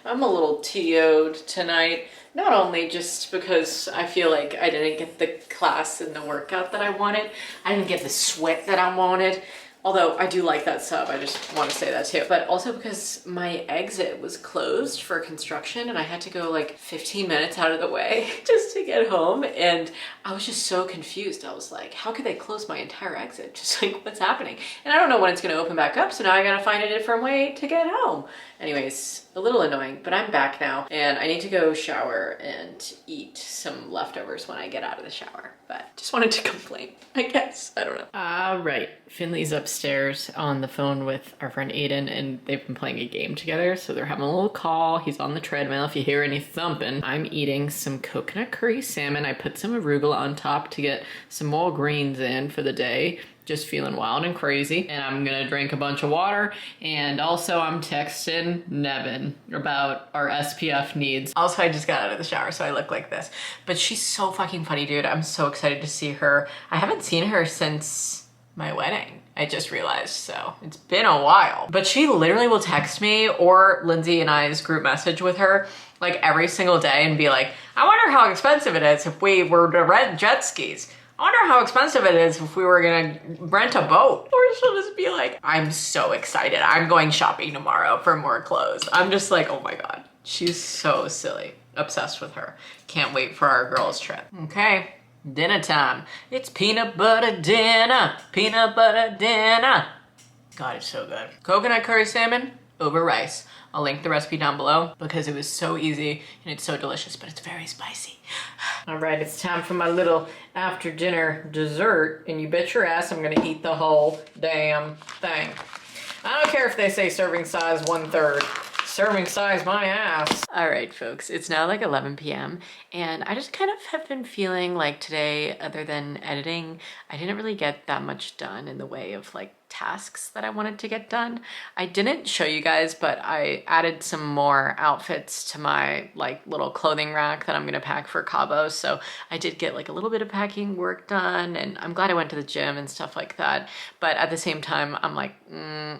I'm a little TO'd tonight. Not only just because I feel like I didn't get the class and the workout that I wanted, I didn't get the sweat that I wanted, although I do like that sub, I just want to say that too, but also because my exit was closed for construction and I had to go like 15 minutes out of the way just to get home and I was just so confused. I was like, how could they close my entire exit? Just like, what's happening? And I don't know when it's going to open back up, so now I gotta find a different way to get home. Anyways, a little annoying, but I'm back now and I need to go shower and eat some leftovers when I get out of the shower, but just wanted to complain, I guess. I don't know. All right, Finley's upstairs on the phone with our friend Aiden and they've been playing a game together, so they're having a little call. He's on the treadmill. If you hear any thumping, I'm eating some coconut curry salmon. I put some arugula on top to get some more greens in for the day. Just feeling wild and crazy. And I'm gonna drink a bunch of water. And also I'm texting Nevin about our SPF needs. Also, I just got out of the shower, so I look like this. But she's so fucking funny, dude. I'm so excited to see her. I haven't seen her since my wedding, I just realized, so it's been a while. But she literally will text me or Lindsay and I's group message with her like every single day and be like, I wonder how expensive it is if we were to rent jet skis. I wonder how expensive it is if we were gonna rent a boat. Or she'll just be like, I'm so excited. I'm going shopping tomorrow for more clothes. I'm just like, oh my God. She's so silly. Obsessed with her. Can't wait for our girls trip. Okay, Dinner time. It's peanut butter dinner. Peanut butter dinner. God, it's so good. Coconut curry salmon over rice. I'll link the recipe down below because it was so easy and it's so delicious, but it's very spicy. All right, it's time for my little after dinner dessert, and you bet your ass I'm gonna eat the whole damn thing. I don't care if they say serving size 1/3. Serving size my ass. All right, folks, it's now like 11 p.m. and I just kind of have been feeling like today, other than editing, I didn't really get that much done in the way of like tasks that I wanted to get done. I didn't show you guys, but I added some more outfits to my like little clothing rack that I'm gonna pack for Cabo. So I did get like a little bit of packing work done, and I'm glad I went to the gym and stuff like that. But at the same time, I'm like,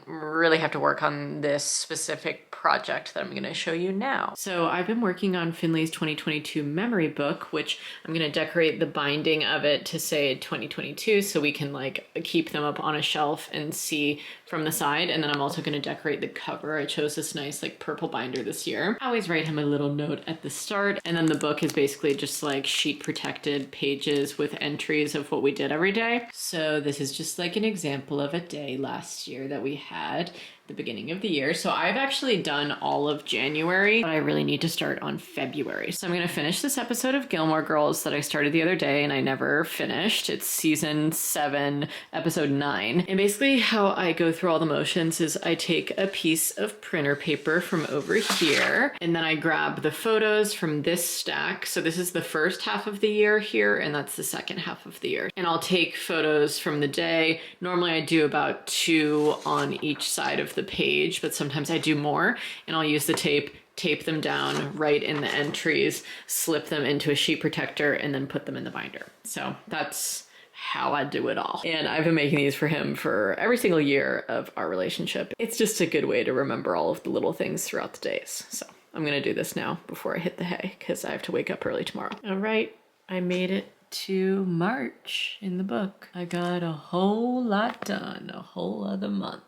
really have to work on this specific project that I'm gonna show you now. So I've been working on Finley's 2022 memory book, which I'm gonna decorate the binding of it to say 2022 so we can like keep them up on a shelf and see from the side. And then I'm also going to decorate the cover. I chose this nice like purple binder this year. I always write him a little note at the start, and then the book is basically just like sheet protected pages with entries of what we did every day. So this is just like an example of a day last year that we had the beginning of the year. So I've actually done all of January, but I really need to start on February. So I'm going to finish this episode of Gilmore Girls that I started the other day and I never finished. It's season 7, episode 9. And basically how I go through all the motions is I take a piece of printer paper from over here, and then I grab the photos from this stack. So this is the first half of the year here, and that's the second half of the year. And I'll take photos from the day. Normally I do about 2 on each side of the page, but sometimes I do more, and I'll use the tape them down right in the entries, slip them into a sheet protector, and then put them in the binder. So that's how I do it all. And I've been making these for him for every single year of our relationship. It's just a good way to remember all of the little things throughout the days. So I'm gonna do this now before I hit the hay because I have to wake up early tomorrow. All right, I made it to March in the book. I got a whole lot done, a whole other month.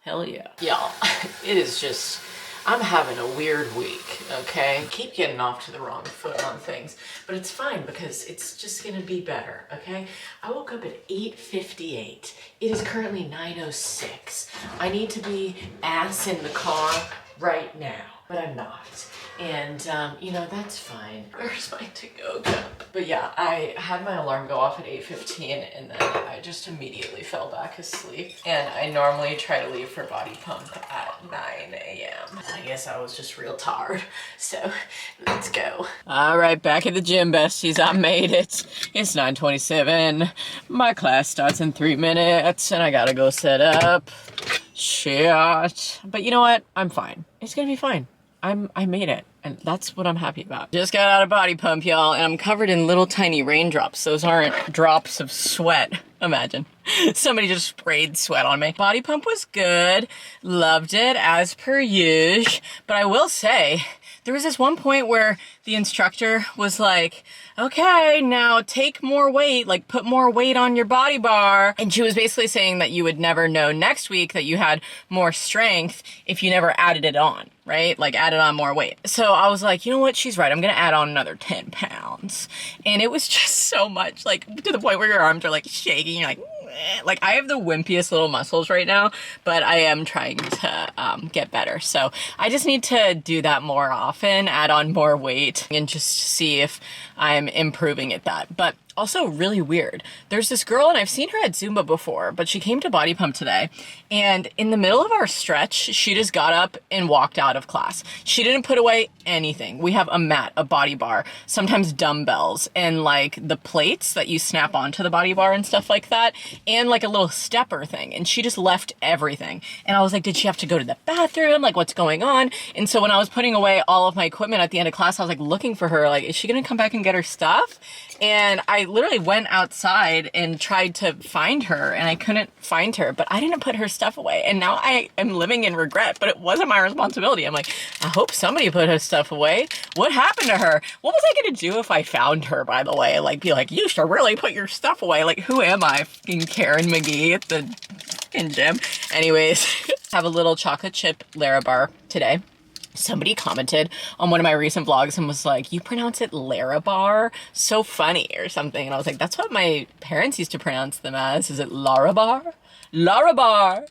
Hell yeah. Y'all, it is just, I'm having a weird week, okay? I keep getting off to the wrong foot on things, but it's fine because it's just gonna be better, okay? I woke up at 8:58. It is currently 9:06. I need to be ass in the car right now, but I'm not. And, you know, that's fine. Where's my to-go cup? But yeah, I had my alarm go off at 8:15 and then I just immediately fell back asleep. And I normally try to leave for body pump at 9 a.m. I guess I was just real tired. So let's go. All right, back at the gym, besties. I made it. It's 9:27. My class starts in 3 minutes and I gotta go set up. Shit. But you know what? I'm fine. It's gonna be fine. I made it, and that's what I'm happy about. Just got out of body pump, y'all, and I'm covered in little tiny raindrops. Those aren't drops of sweat. Imagine. Somebody just sprayed sweat on me. Body pump was good. Loved it, as per usual. But I will say, there was this one point where the instructor was like, okay, now take more weight, like put more weight on your body bar. And she was basically saying that you would never know next week that you had more strength if you never added it on, right? Like added on more weight. So I was like, you know what? She's right. I'm going to add on another 10 pounds. And it was just so much, like to the point where your arms are like shaking. You're like, eh. Like I have the wimpiest little muscles right now, but I am trying to get better. So I just need to do that more often, add on more weight, and just see if I'm improving at that. But also really weird. There's this girl, and I've seen her at Zumba before, but she came to Body Pump today, and in the middle of our stretch, she just got up and walked out of class. She didn't put away anything. We have a mat, a body bar, sometimes dumbbells, and like the plates that you snap onto the body bar and stuff like that, and like a little stepper thing, and she just left everything. And I was like, did she have to go to the bathroom? Like, what's going on? And so when I was putting away all of my equipment at the end of class, I was like looking for her, like, is she gonna come back and get her stuff? And I literally went outside and tried to find her, and I couldn't find her, but I didn't put her stuff away. And now I am living in regret, but it wasn't my responsibility. I'm like, I hope somebody put her stuff away. What happened to her? What was I gonna do if I found her, by the way? Like, be like, you should really put your stuff away. Like, who am I? Fucking Karen McGee at the fucking gym. Anyways, have a little chocolate chip Lara bar today. Somebody commented on one of my recent vlogs and was like, you pronounce it Larabar? So funny or something. And I was like, that's what my parents used to pronounce them as. Is it Larabar? Larabar.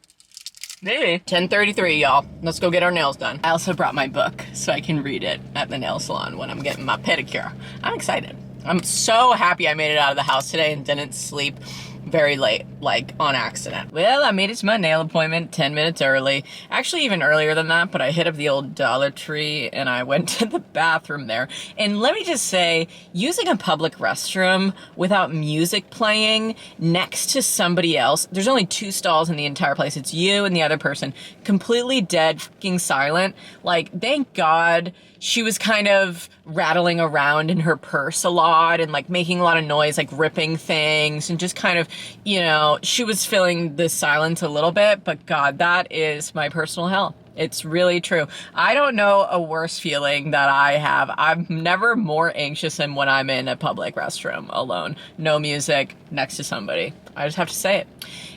Maybe. 10:33, y'all. Let's go get our nails done. I also brought my book so I can read it at the nail salon when I'm getting my pedicure. I'm excited. I'm so happy I made it out of the house today and didn't sleep very late, like on accident. Well, I made it to my nail appointment 10 minutes early. Actually, even earlier than that, but I hit up the old Dollar Tree and I went to the bathroom there. And let me just say, using a public restroom without music playing next to somebody else, there's only 2 stalls in the entire place. It's you and the other person, completely dead, fucking silent. Like, thank God she was kind of rattling around in her purse a lot and like making a lot of noise, like ripping things and just kind of, you know, she was filling the silence a little bit, but God, that is my personal hell. It's really true. I don't know a worse feeling that I have. I'm never more anxious than when I'm in a public restroom alone. No music, next to somebody. I just have to say it.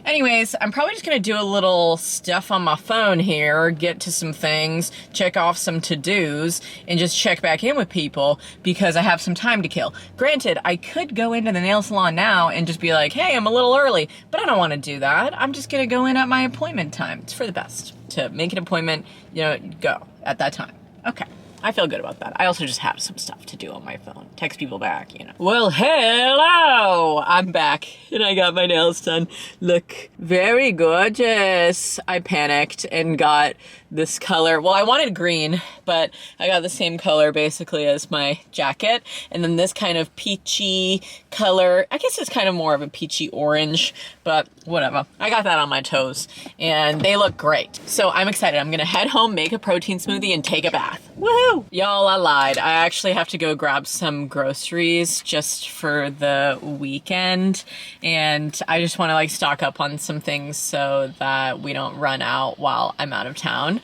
Anyways, I'm probably just gonna do a little stuff on my phone here, get to some things, check off some to-dos, and just check back in with people because I have some time to kill. Granted, I could go into the nail salon now and just be like, hey, I'm a little early, but I don't wanna do that. I'm just gonna go in at my appointment time. It's for the best. To make an appointment, you know, go at that time. Okay. I feel good about that. I also just have some stuff to do on my phone. Text people back, you know. Well, hello! I'm back and I got my nails done. Look, very gorgeous. I panicked and got this color. Well, I wanted green, but I got the same color basically as my jacket. And then this kind of peachy color. I guess it's kind of more of a peachy orange, but whatever. I got that on my toes and they look great. So I'm excited. I'm gonna head home, make a protein smoothie and take a bath. Woohoo! Y'all, I lied. I actually have to go grab some groceries just for the weekend. And I just want to like stock up on some things so that we don't run out while I'm out of town.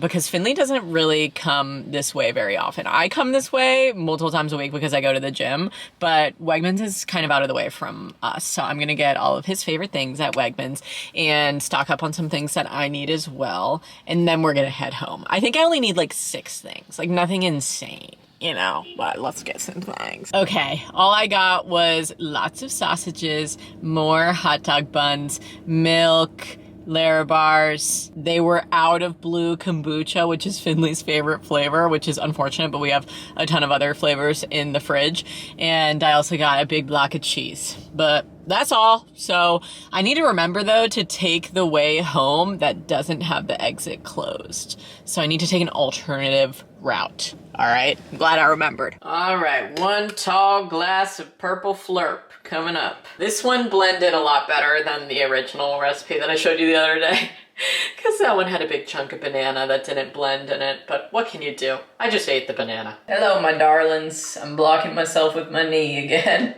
Because Finley doesn't really come this way very often. I come this way multiple times a week because I go to the gym, but Wegmans is kind of out of the way from us. So I'm going to get all of his favorite things at Wegmans and stock up on some things that I need as well. And then we're going to head home. I think I only need like 6 things, like nothing insane, you know, but let's get some things. Okay, all I got was lots of sausages, more hot dog buns, milk, Larabars. They were out of blue kombucha, which is Finley's favorite flavor, which is unfortunate, but we have a ton of other flavors in the fridge. And I also got a big block of cheese, but that's all. So I need to remember though to take the way home that doesn't have the exit closed. So I need to take an alternative route. All right, I'm glad I remembered. All right, 1 tall glass of purple flurp coming up. This one blended a lot better than the original recipe that I showed you the other day. Because that one had a big chunk of banana that didn't blend in it, but what can you do? I just ate the banana. Hello, my darlings. I'm blocking myself with my knee again.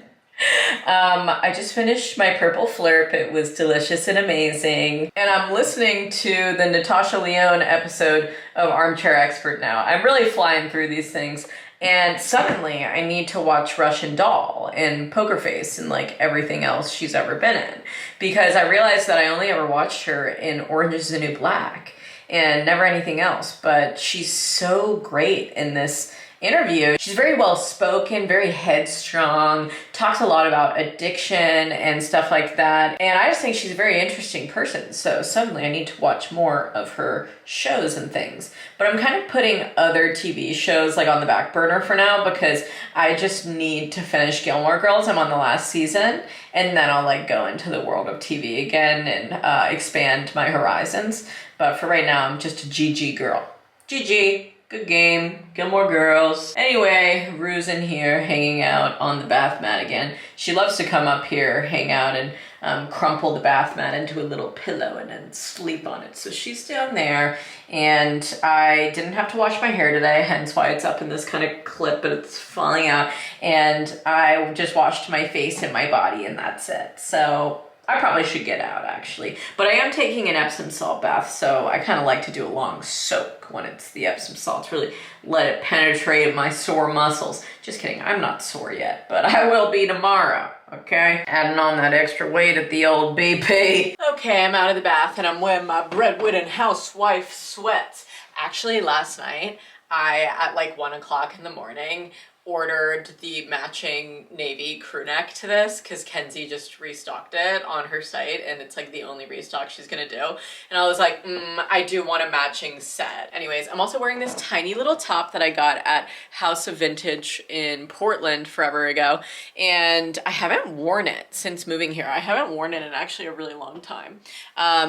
I just finished my purple flurp. It was delicious and amazing. And I'm listening to the Natasha Lyonne episode of Armchair Expert now. I'm really flying through these things. And suddenly I need to watch Russian Doll and Poker Face and like everything else she's ever been in. Because I realized that I only ever watched her in Orange is the New Black and never anything else. But she's so great in this interview. She's very well spoken, very headstrong, talks a lot about addiction and stuff like that. And I just think she's a very interesting person. So suddenly I need to watch more of her shows and things. But I'm kind of putting other TV shows like on the back burner for now because I just need to finish Gilmore Girls. I'm on the last season and then I'll like go into the world of TV again and expand my horizons. But for right now, I'm just a GG girl. GG. Good game, Gilmore Girls. Anyway, Rue's in here hanging out on the bath mat again. She loves to come up here, hang out, and crumple the bath mat into a little pillow and then sleep on it. So she's down there, and I didn't have to wash my hair today, hence why it's up in this kind of clip, but it's falling out. And I just washed my face and my body, and that's it. So I probably should get out actually, but I am taking an Epsom salt bath, so I kind of like to do a long soak when it's the Epsom salt to really let it penetrate my sore muscles. Just kidding, I'm not sore yet, but I will be tomorrow, okay? Adding on that extra weight at the old BP. Okay, I'm out of the bath and I'm wearing my breadwinning housewife sweats. Actually, last night, at like 1 o'clock in the morning, ordered the matching navy crew neck to this because Kenzie just restocked it on her site and it's like the only restock she's gonna do. And I was like, I do want a matching set. Anyways, I'm also wearing this tiny little top that I got at House of Vintage in Portland forever ago. And I haven't worn it since moving here. I haven't worn it in actually a really long time.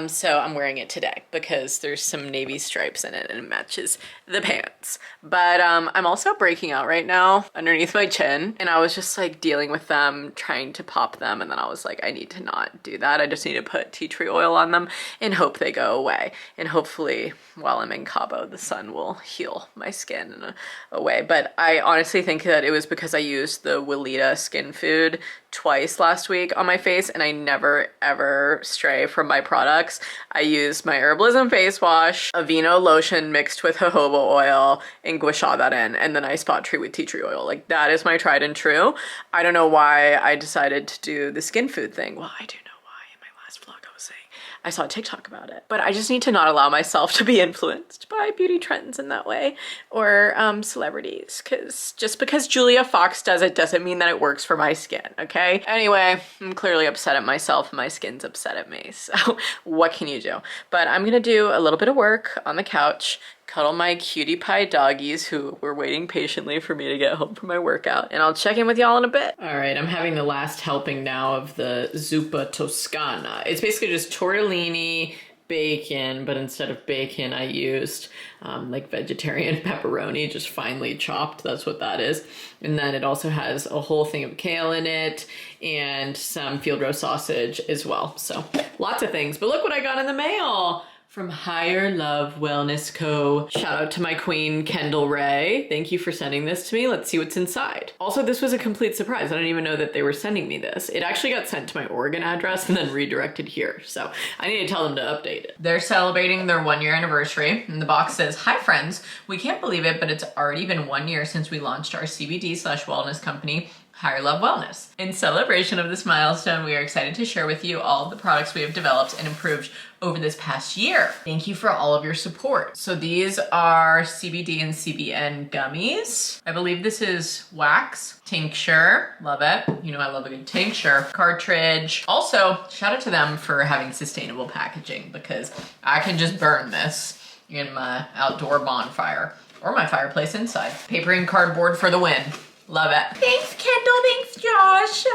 So I'm wearing it today because there's some navy stripes in it and it matches the pants. But I'm also breaking out right now underneath my chin and I was just like dealing with them, trying to pop them, and then I was like, I need to not do that. I just need to put tea tree oil on them and hope they go away. And hopefully while I'm in Cabo, the sun will heal my skin in a way. But I honestly think that it was because I used the Weleda skin food twice last week on my face and I never ever stray from my products. I used my Herbalism face wash, Aveeno lotion mixed with jojoba oil, and gua sha that in, and then I spot treat with tea tree oil. Like that is my tried and true. I don't know why I decided to do the skin food thing. Well, I do know why. In my last vlog I was saying I saw a TikTok about it, but I just need to not allow myself to be influenced by beauty trends in that way or celebrities, because just because Julia Fox does it doesn't mean that it works for my skin, okay? Anyway, I'm clearly upset at myself and my skin's upset at me, so what can you do? But I'm gonna do a little bit of work on the couch, cuddle my cutie pie doggies who were waiting patiently for me to get home from my workout, and I'll check in with y'all in a bit. All right, I'm having the last helping now of the zuppa toscana. It's basically just tortellini, bacon, but instead of bacon I used like vegetarian pepperoni, just finely chopped. That's what that is. And then it also has a whole thing of kale in it and some field roast sausage as well. So lots of things, but look what I got in the mail from Higher Love Wellness Co. Shout out to my queen, Kendall Ray. Thank you for sending this to me. Let's see what's inside. Also, this was a complete surprise. I didn't even know that they were sending me this. It actually got sent to my Oregon address and then redirected here. So I need to tell them to update it. They're celebrating their 1-year anniversary. And the box says, "Hi friends, we can't believe it, but it's already been 1 year since we launched our CBD/wellness company, Higher Love Wellness. In celebration of this milestone, we are excited to share with you all of the products we have developed and improved over this past year. Thank you for all of your support." So these are CBD and CBN gummies. I believe this is wax, tincture, love it. You know I love a good tincture, cartridge. Also, shout out to them for having sustainable packaging because I can just burn this in my outdoor bonfire or my fireplace inside. Paper and cardboard for the win. Love it. Thanks, Kendall. Thanks, Josh.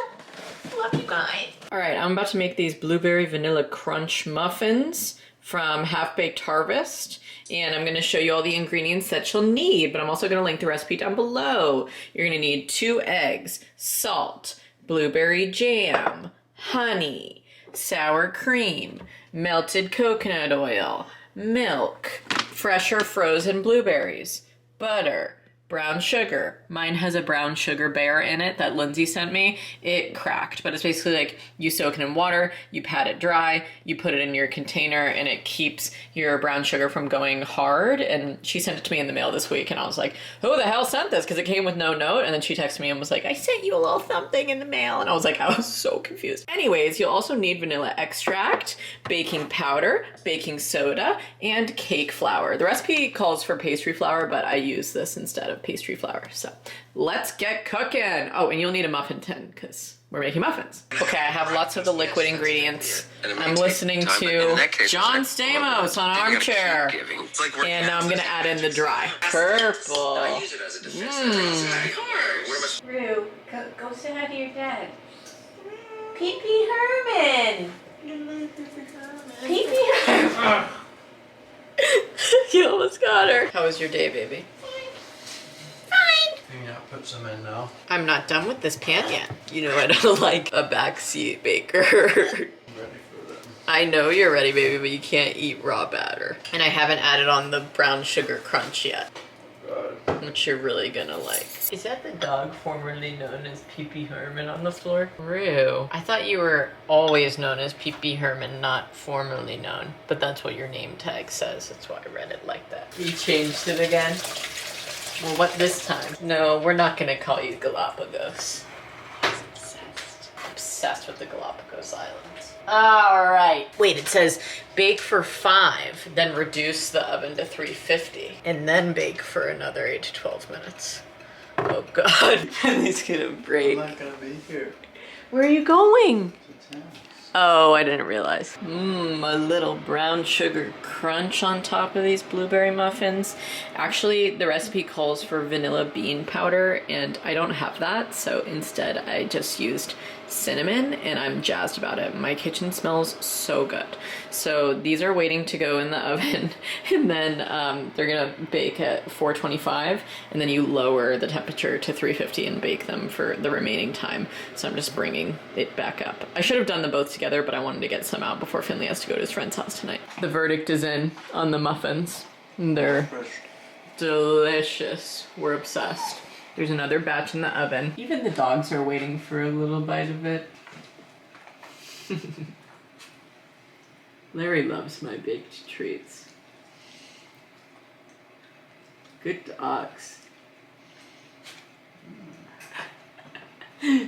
Love you guys. All right, I'm about to make these blueberry vanilla crunch muffins from Half Baked Harvest. And I'm gonna show you all the ingredients that you'll need, but I'm also gonna link the recipe down below. You're gonna need 2 eggs, salt, blueberry jam, honey, sour cream, melted coconut oil, milk, fresh or frozen blueberries, butter, brown sugar. Mine has a brown sugar bear in it that Lindsay sent me. It cracked, but it's basically like you soak it in water, you pat it dry, you put it in your container, and it keeps your brown sugar from going hard. And she sent it to me in the mail this week, and I was like, who the hell sent this? Because it came with no note, and then she texted me and was like, I sent you a little something in the mail. And I was like, I was so confused. Anyways, you'll also need vanilla extract, baking powder, baking soda, and cake flour. The recipe calls for pastry flour, but I use this instead of pastry flour. So let's get cooking. Oh, and you'll need a muffin tin because we're making muffins. Okay, I have lots of the liquid ingredients. I'm listening to John Stamos on Armchair. And now I'm gonna add in the dry. Purple. Rue, go say hi to your dad. Pee-Pee Herman. Pee-Pee Herman. You almost got her. How was your day, baby? Yeah, put some in now. I'm not done with this pan yet. You know I don't like a backseat baker. I'm ready for that. I know you're ready, baby, but you can't eat raw batter. And I haven't added on the brown sugar crunch yet. God. Which you're really gonna like. Is that the dog formerly known as Pee-Pee Herman on the floor? Rue. I thought you were always known as Pee-Pee Herman, not formerly known. But that's what your name tag says. That's why I read it like that. You changed it again? Well, what this time? No, we're not gonna call you Galapagos. He's obsessed. obsessed with the Galapagos Islands. All right. Wait, it says bake for 5, then reduce the oven to 350, and then bake for another 8 to 12 minutes. Oh God, Finley's gonna break. I'm not gonna be here. Where are you going? To town. Oh, I didn't realize. A little brown sugar crunch on top of these blueberry muffins. Actually, the recipe calls for vanilla bean powder, and I don't have that, so instead I just used cinnamon, and I'm jazzed about it. My kitchen smells so good. So these are waiting to go in the oven, and then they're gonna bake at 425, and then you lower the temperature to 350 and bake them for the remaining time. So I'm just bringing it back up. I should have done them both together, but I wanted to get some out before Finley has to go to his friend's house tonight. The verdict is in on the muffins. They're delicious. We're obsessed. There's another batch in the oven. Even the dogs are waiting for a little bite of it. Larry loves my baked treats. Good dogs.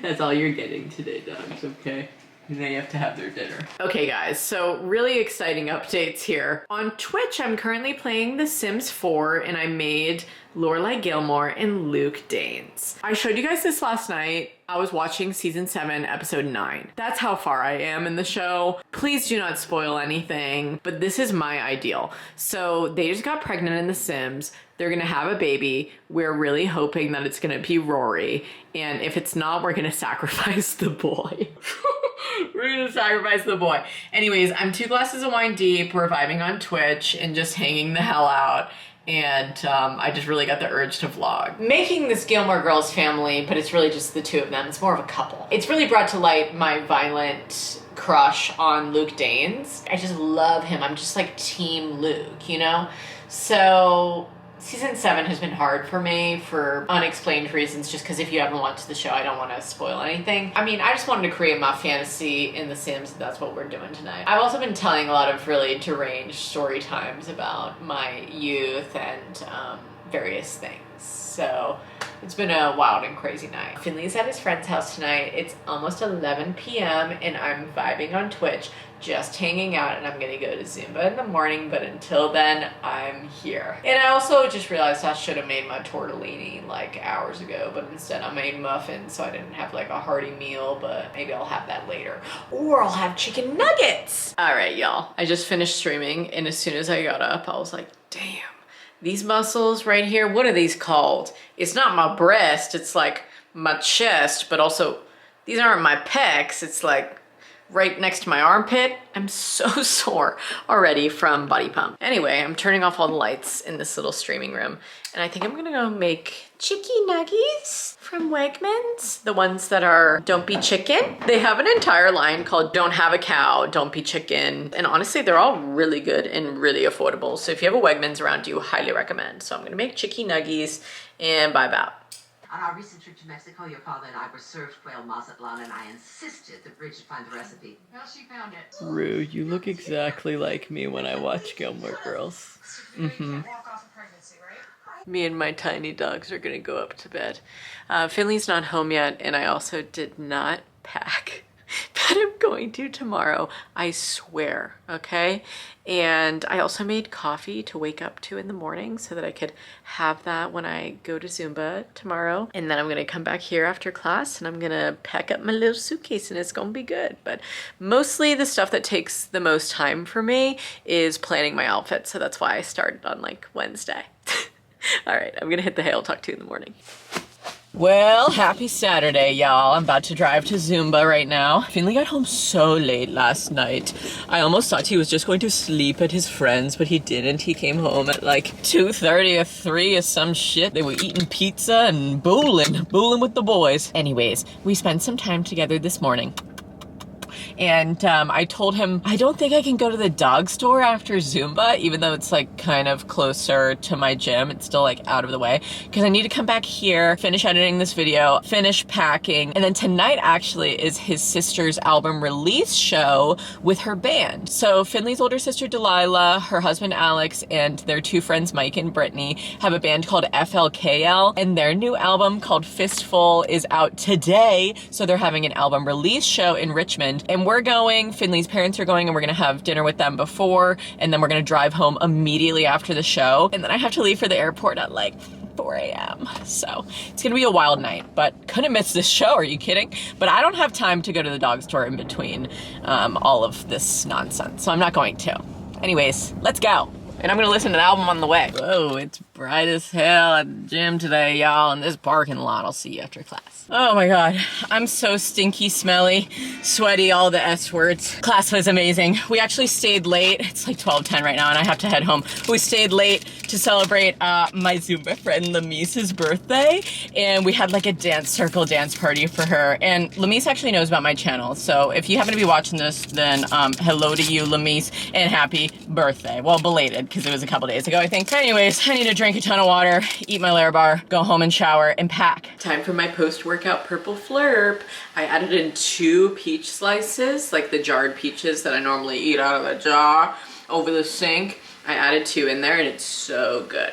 That's all you're getting today, dogs, okay? They have to have their dinner. Okay guys, so really exciting updates here. On Twitch, I'm currently playing The Sims 4 and I made Lorelai Gilmore and Luke Danes. I showed you guys this last night. I was watching season 7, episode 9. That's how far I am in the show. Please do not spoil anything, but this is my ideal. So they just got pregnant in The Sims. They're gonna have a baby. We're really hoping that it's gonna be Rory. And if it's not, we're gonna sacrifice the boy. We're gonna sacrifice the boy. Anyways, I'm 2 glasses of wine deep. We're vibing on Twitch and just hanging the hell out. And I just really got the urge to vlog. Making this Gilmore Girls family, but it's really just the 2 of them. It's more of a couple. It's really brought to light my violent crush on Luke Danes. I just love him. I'm just like team Luke, you know? So season 7 has been hard for me for unexplained reasons, just because if you haven't watched the show, I don't want to spoil anything. I mean, I just wanted to create my fantasy in The Sims. That's what we're doing tonight. I've also been telling a lot of really deranged story times about my youth and various things. So it's been a wild and crazy night. Finley's at his friend's house tonight. It's almost 11 p.m. and I'm vibing on Twitch, just hanging out, and I'm gonna go to Zumba in the morning, but until then, I'm here. And I also just realized I should have made my tortellini like hours ago, but instead I made muffins, so I didn't have like a hearty meal, but maybe I'll have that later. Or I'll have chicken nuggets. All right, y'all, I just finished streaming, and as soon as I got up, I was like, damn. These muscles right here, what are these called? It's not my breast, it's like my chest, but also these aren't my pecs, it's like right next to my armpit. I'm so sore already from body pump. Anyway, I'm turning off all the lights in this little streaming room, and I think I'm gonna go make chicky nuggies from Wegmans. The ones that are Don't Be Chicken. They have an entire line called Don't Have a Cow, Don't Be Chicken. And honestly, they're all really good and really affordable. So if you have a Wegmans around you, highly recommend. So I'm gonna make chicky nuggies and vibe out. On our recent trip to Mexico, your father and I were served quail mazatlan, and I insisted that Bridget find the recipe. Well, she found it. Rue, you look exactly like me when I watch Gilmore Girls. You know you can't walk off a pregnancy, right? Me and my tiny dogs are gonna go up to bed. Finley's not home yet, and I also did not pack. But I'm going to tomorrow, I swear, okay? And I also made coffee to wake up to in the morning so that I could have that when I go to Zumba tomorrow. And then I'm gonna come back here after class and I'm gonna pack up my little suitcase and it's gonna be good. But mostly the stuff that takes the most time for me is planning my outfit. So that's why I started on like Wednesday. All right, I'm gonna hit the hay. I'll talk to you in the morning. Well, happy Saturday, y'all. I'm about to drive to Zumba right now. Finley got home so late last night. I almost thought he was just going to sleep at his friend's, but he didn't. He came home at like 2:30 or 3 or some shit. They were eating pizza and bowling with the boys. Anyways, we spent some time together this morning. And I told him, I don't think I can go to the dog store after Zumba, even though it's like kind of closer to my gym. It's still like out of the way, because I need to come back here, finish editing this video, finish packing. And then tonight actually is his sister's album release show with her band. So Finley's older sister Delilah, her husband Alex, and their two friends Mike and Brittany have a band called FLKL, and their new album called Fistful is out today. So they're having an album release show in Richmond, and we're going, Finley's parents are going, and we're gonna have dinner with them before, and then we're gonna drive home immediately after the show. And then I have to leave for the airport at like 4 a.m. So it's gonna be a wild night, but couldn't miss this show, are you kidding? But I don't have time to go to the dog store in between all of this nonsense, so I'm not going to. Anyways, let's go. And I'm gonna listen to the album on the way. Whoa, it's bright as hell at the gym today, y'all, in this parking lot. I'll see you after class. Oh my God, I'm so stinky, smelly, sweaty, all the S words. Class was amazing. We actually stayed late. It's like 12:10 right now and I have to head home. We stayed late to celebrate my Zumba friend Lamise's birthday, and we had like a dance circle dance party for her. And Lamise actually knows about my channel, so if you happen to be watching this, then hello to you, Lamise, and happy birthday. Well, belated, because it was a couple days ago, I think. Anyways, I need to drink a ton of water, eat my Lair bar, go home and shower, and pack. Time for my post-workout purple flurp. I added in 2 peach slices, like the jarred peaches that I normally eat out of a jar, over the sink. I added 2 in there, and it's so good.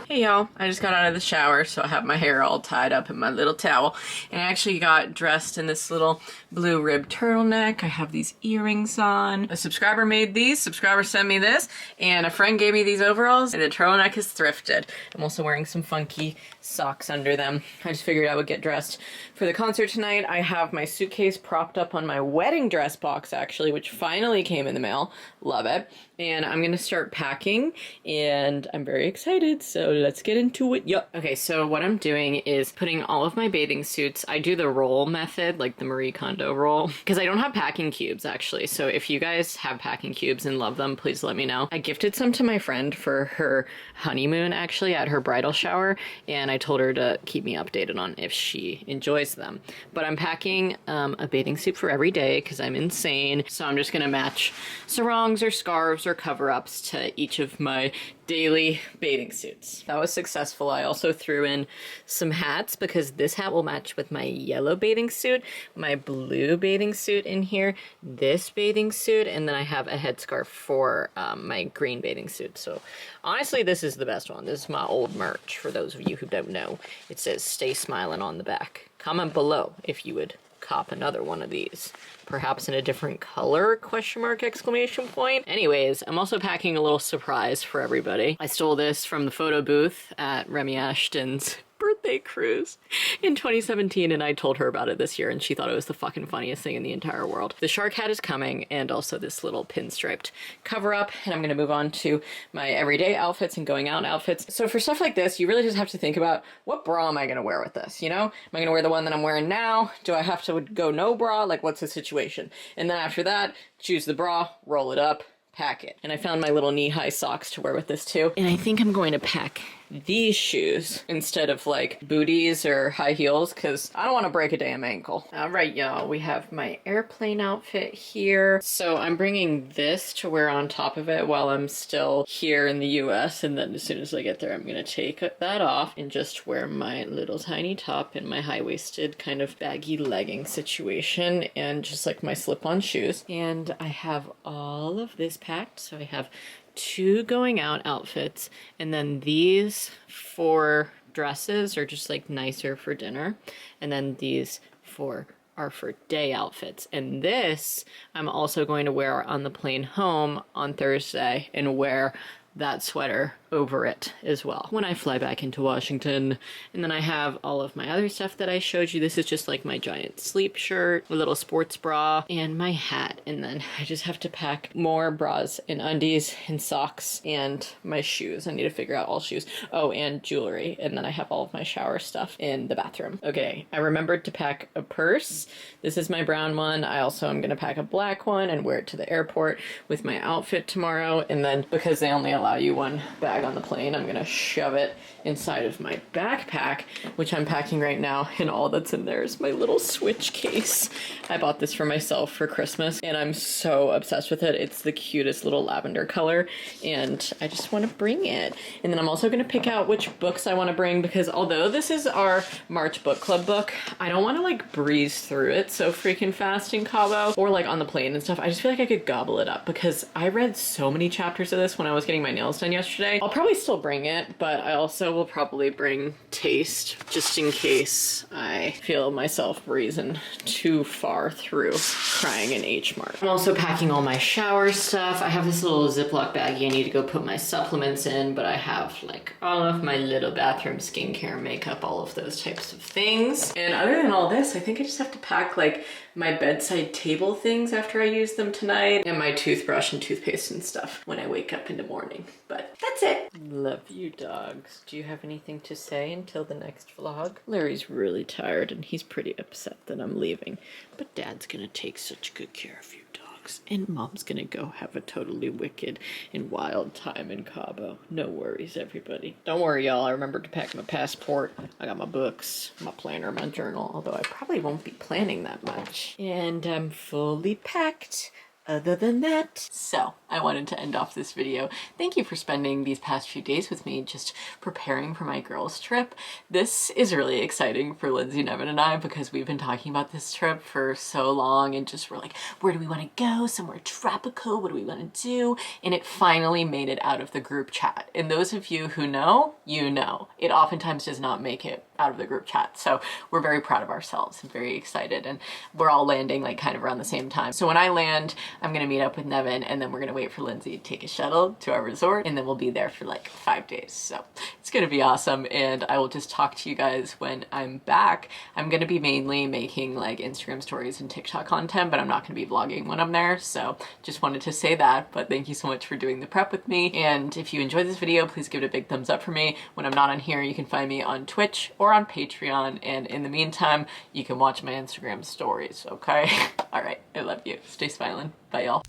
Hey y'all, I just got out of the shower, so I have my hair all tied up in my little towel, and I actually got dressed in this little blue rib turtleneck. I have these earrings on. A subscriber made these, subscriber sent me this, and a friend gave me these overalls, and the turtleneck is thrifted. I'm also wearing some funky socks under them. I just figured I would get dressed for the concert tonight. I have my suitcase propped up on my wedding dress box, actually, which finally came in the mail. Love it. And I'm gonna start packing, and I'm very excited, so let's get into it. Yup. Okay, so what I'm doing is putting all of my bathing suits. I do the roll method, like the Marie Kondo roll, because I don't have packing cubes, actually. So if you guys have packing cubes and love them, please let me know. I gifted some to my friend for her honeymoon, actually, at her bridal shower, and I told her to keep me updated on if she enjoys them. But I'm packing a bathing suit for every day, because I'm insane. So I'm just gonna match sarongs or scarves or cover-ups to each of my daily bathing suits. That was successful. I also threw in some hats, because this hat will match with my yellow bathing suit, my blue bathing suit in here, this bathing suit, and then I have a headscarf for my green bathing suit. So honestly, this is the best one. This is my old merch, for those of you who don't know. It says "Stay Smiling" on the back. Comment below if you would cop another one of these. Perhaps in a different color, question mark, exclamation point. Anyways, I'm also packing a little surprise for everybody. I stole this from the photo booth at Remy Ashton's birthday cruise in 2017, and I told her about it this year, and she thought it was the fucking funniest thing in the entire world. The shark hat is coming, and also this little pinstriped cover up, and I'm gonna move on to my everyday outfits and going out outfits. So for stuff like this, you really just have to think about, what bra am I gonna wear with this, you know? Am I gonna wear the one that I'm wearing now? Do I have to go no bra? Like, what's the situation? And then after that, choose the bra, roll it up, pack it. And I found my little knee-high socks to wear with this too. And I think I'm going to pack these shoes instead of like booties or high heels, because I don't want to break a damn ankle. All right, y'all, we have my airplane outfit here. So I'm bringing this to wear on top of it while I'm still here in the US, and then as soon as I get there, I'm gonna take that off and just wear my little tiny top and my high-waisted kind of baggy legging situation, and just like my slip-on shoes. And I have all of this packed, so I have 2 going out outfits, and then these 4 dresses are just like nicer for dinner, and then these 4 are for day outfits. And this I'm also going to wear on the plane home on Thursday, and wear that sweater over it as well when I fly back into Washington. And then I have all of my other stuff that I showed you. This is just like my giant sleep shirt, a little sports bra, and my hat. And then I just have to pack more bras and undies and socks and my shoes. I need to figure out all shoes. Oh, and jewelry. And then I have all of my shower stuff in the bathroom. Okay, I remembered to pack a purse. This is my brown one. I also am gonna pack a black one and wear it to the airport with my outfit tomorrow. And then because they only allow you one bag on the plane. I'm gonna shove it inside of my backpack, which I'm packing right now, and all that's in there is my little Switch case. I bought this for myself for Christmas, and I'm so obsessed with it. It's the cutest little lavender color, and I just want to bring it. And then I'm also gonna pick out which books I want to bring, because although this is our March book club book, I don't want to like breeze through it so freaking fast in Cabo or like on the plane and stuff. I just feel like I could gobble it up because I read so many chapters of this when I was getting my nails done yesterday. I'll probably still bring it, but I also will probably bring Taste just in case I feel myself breezing too far through crying in H Mart. I'm also packing all my shower stuff. I have this little Ziploc baggie I need to go put my supplements in, but I have like all of my little bathroom skincare, makeup, all of those types of things. And other than all this, I think I just have to pack like my bedside table things after I use them tonight, and my toothbrush and toothpaste and stuff when I wake up in the morning. But that's it. Love you, dogs. Do you have anything to say until the next vlog? Larry's really tired and he's pretty upset that I'm leaving, but Dad's gonna take such good care of you dogs, and Mom's gonna go have a totally wicked and wild time in Cabo. No worries, everybody. Don't worry, y'all. I remembered to pack my passport. I got my books, my planner, my journal, although I probably won't be planning that much. And I'm fully packed. Other than that. So I wanted to end off this video. Thank you for spending these past few days with me just preparing for my girls trip. This is really exciting for Lindsay, Nevin, and I because we've been talking about this trip for so long and just we're like, where do we want to go? Somewhere tropical, what do we want to do? And it finally made it out of the group chat. And those of you who know, you know. It oftentimes does not make it out of the group chat. So we're very proud of ourselves and very excited, and we're all landing like kind of around the same time. So when I land, I'm gonna meet up with Nevin, and then we're gonna wait for Lindsay to take a shuttle to our resort, and then we'll be there for like 5 days. So it's gonna be awesome, and I will just talk to you guys when I'm back. I'm gonna be mainly making like Instagram stories and TikTok content, but I'm not gonna be vlogging when I'm there. So just wanted to say that, but thank you so much for doing the prep with me. And if you enjoyed this video, please give it a big thumbs up for me. When I'm not on here, you can find me on Twitch or on Patreon, and in the meantime, you can watch my Instagram stories, okay? All right, I love you. Stay smiling. Bye, y'all.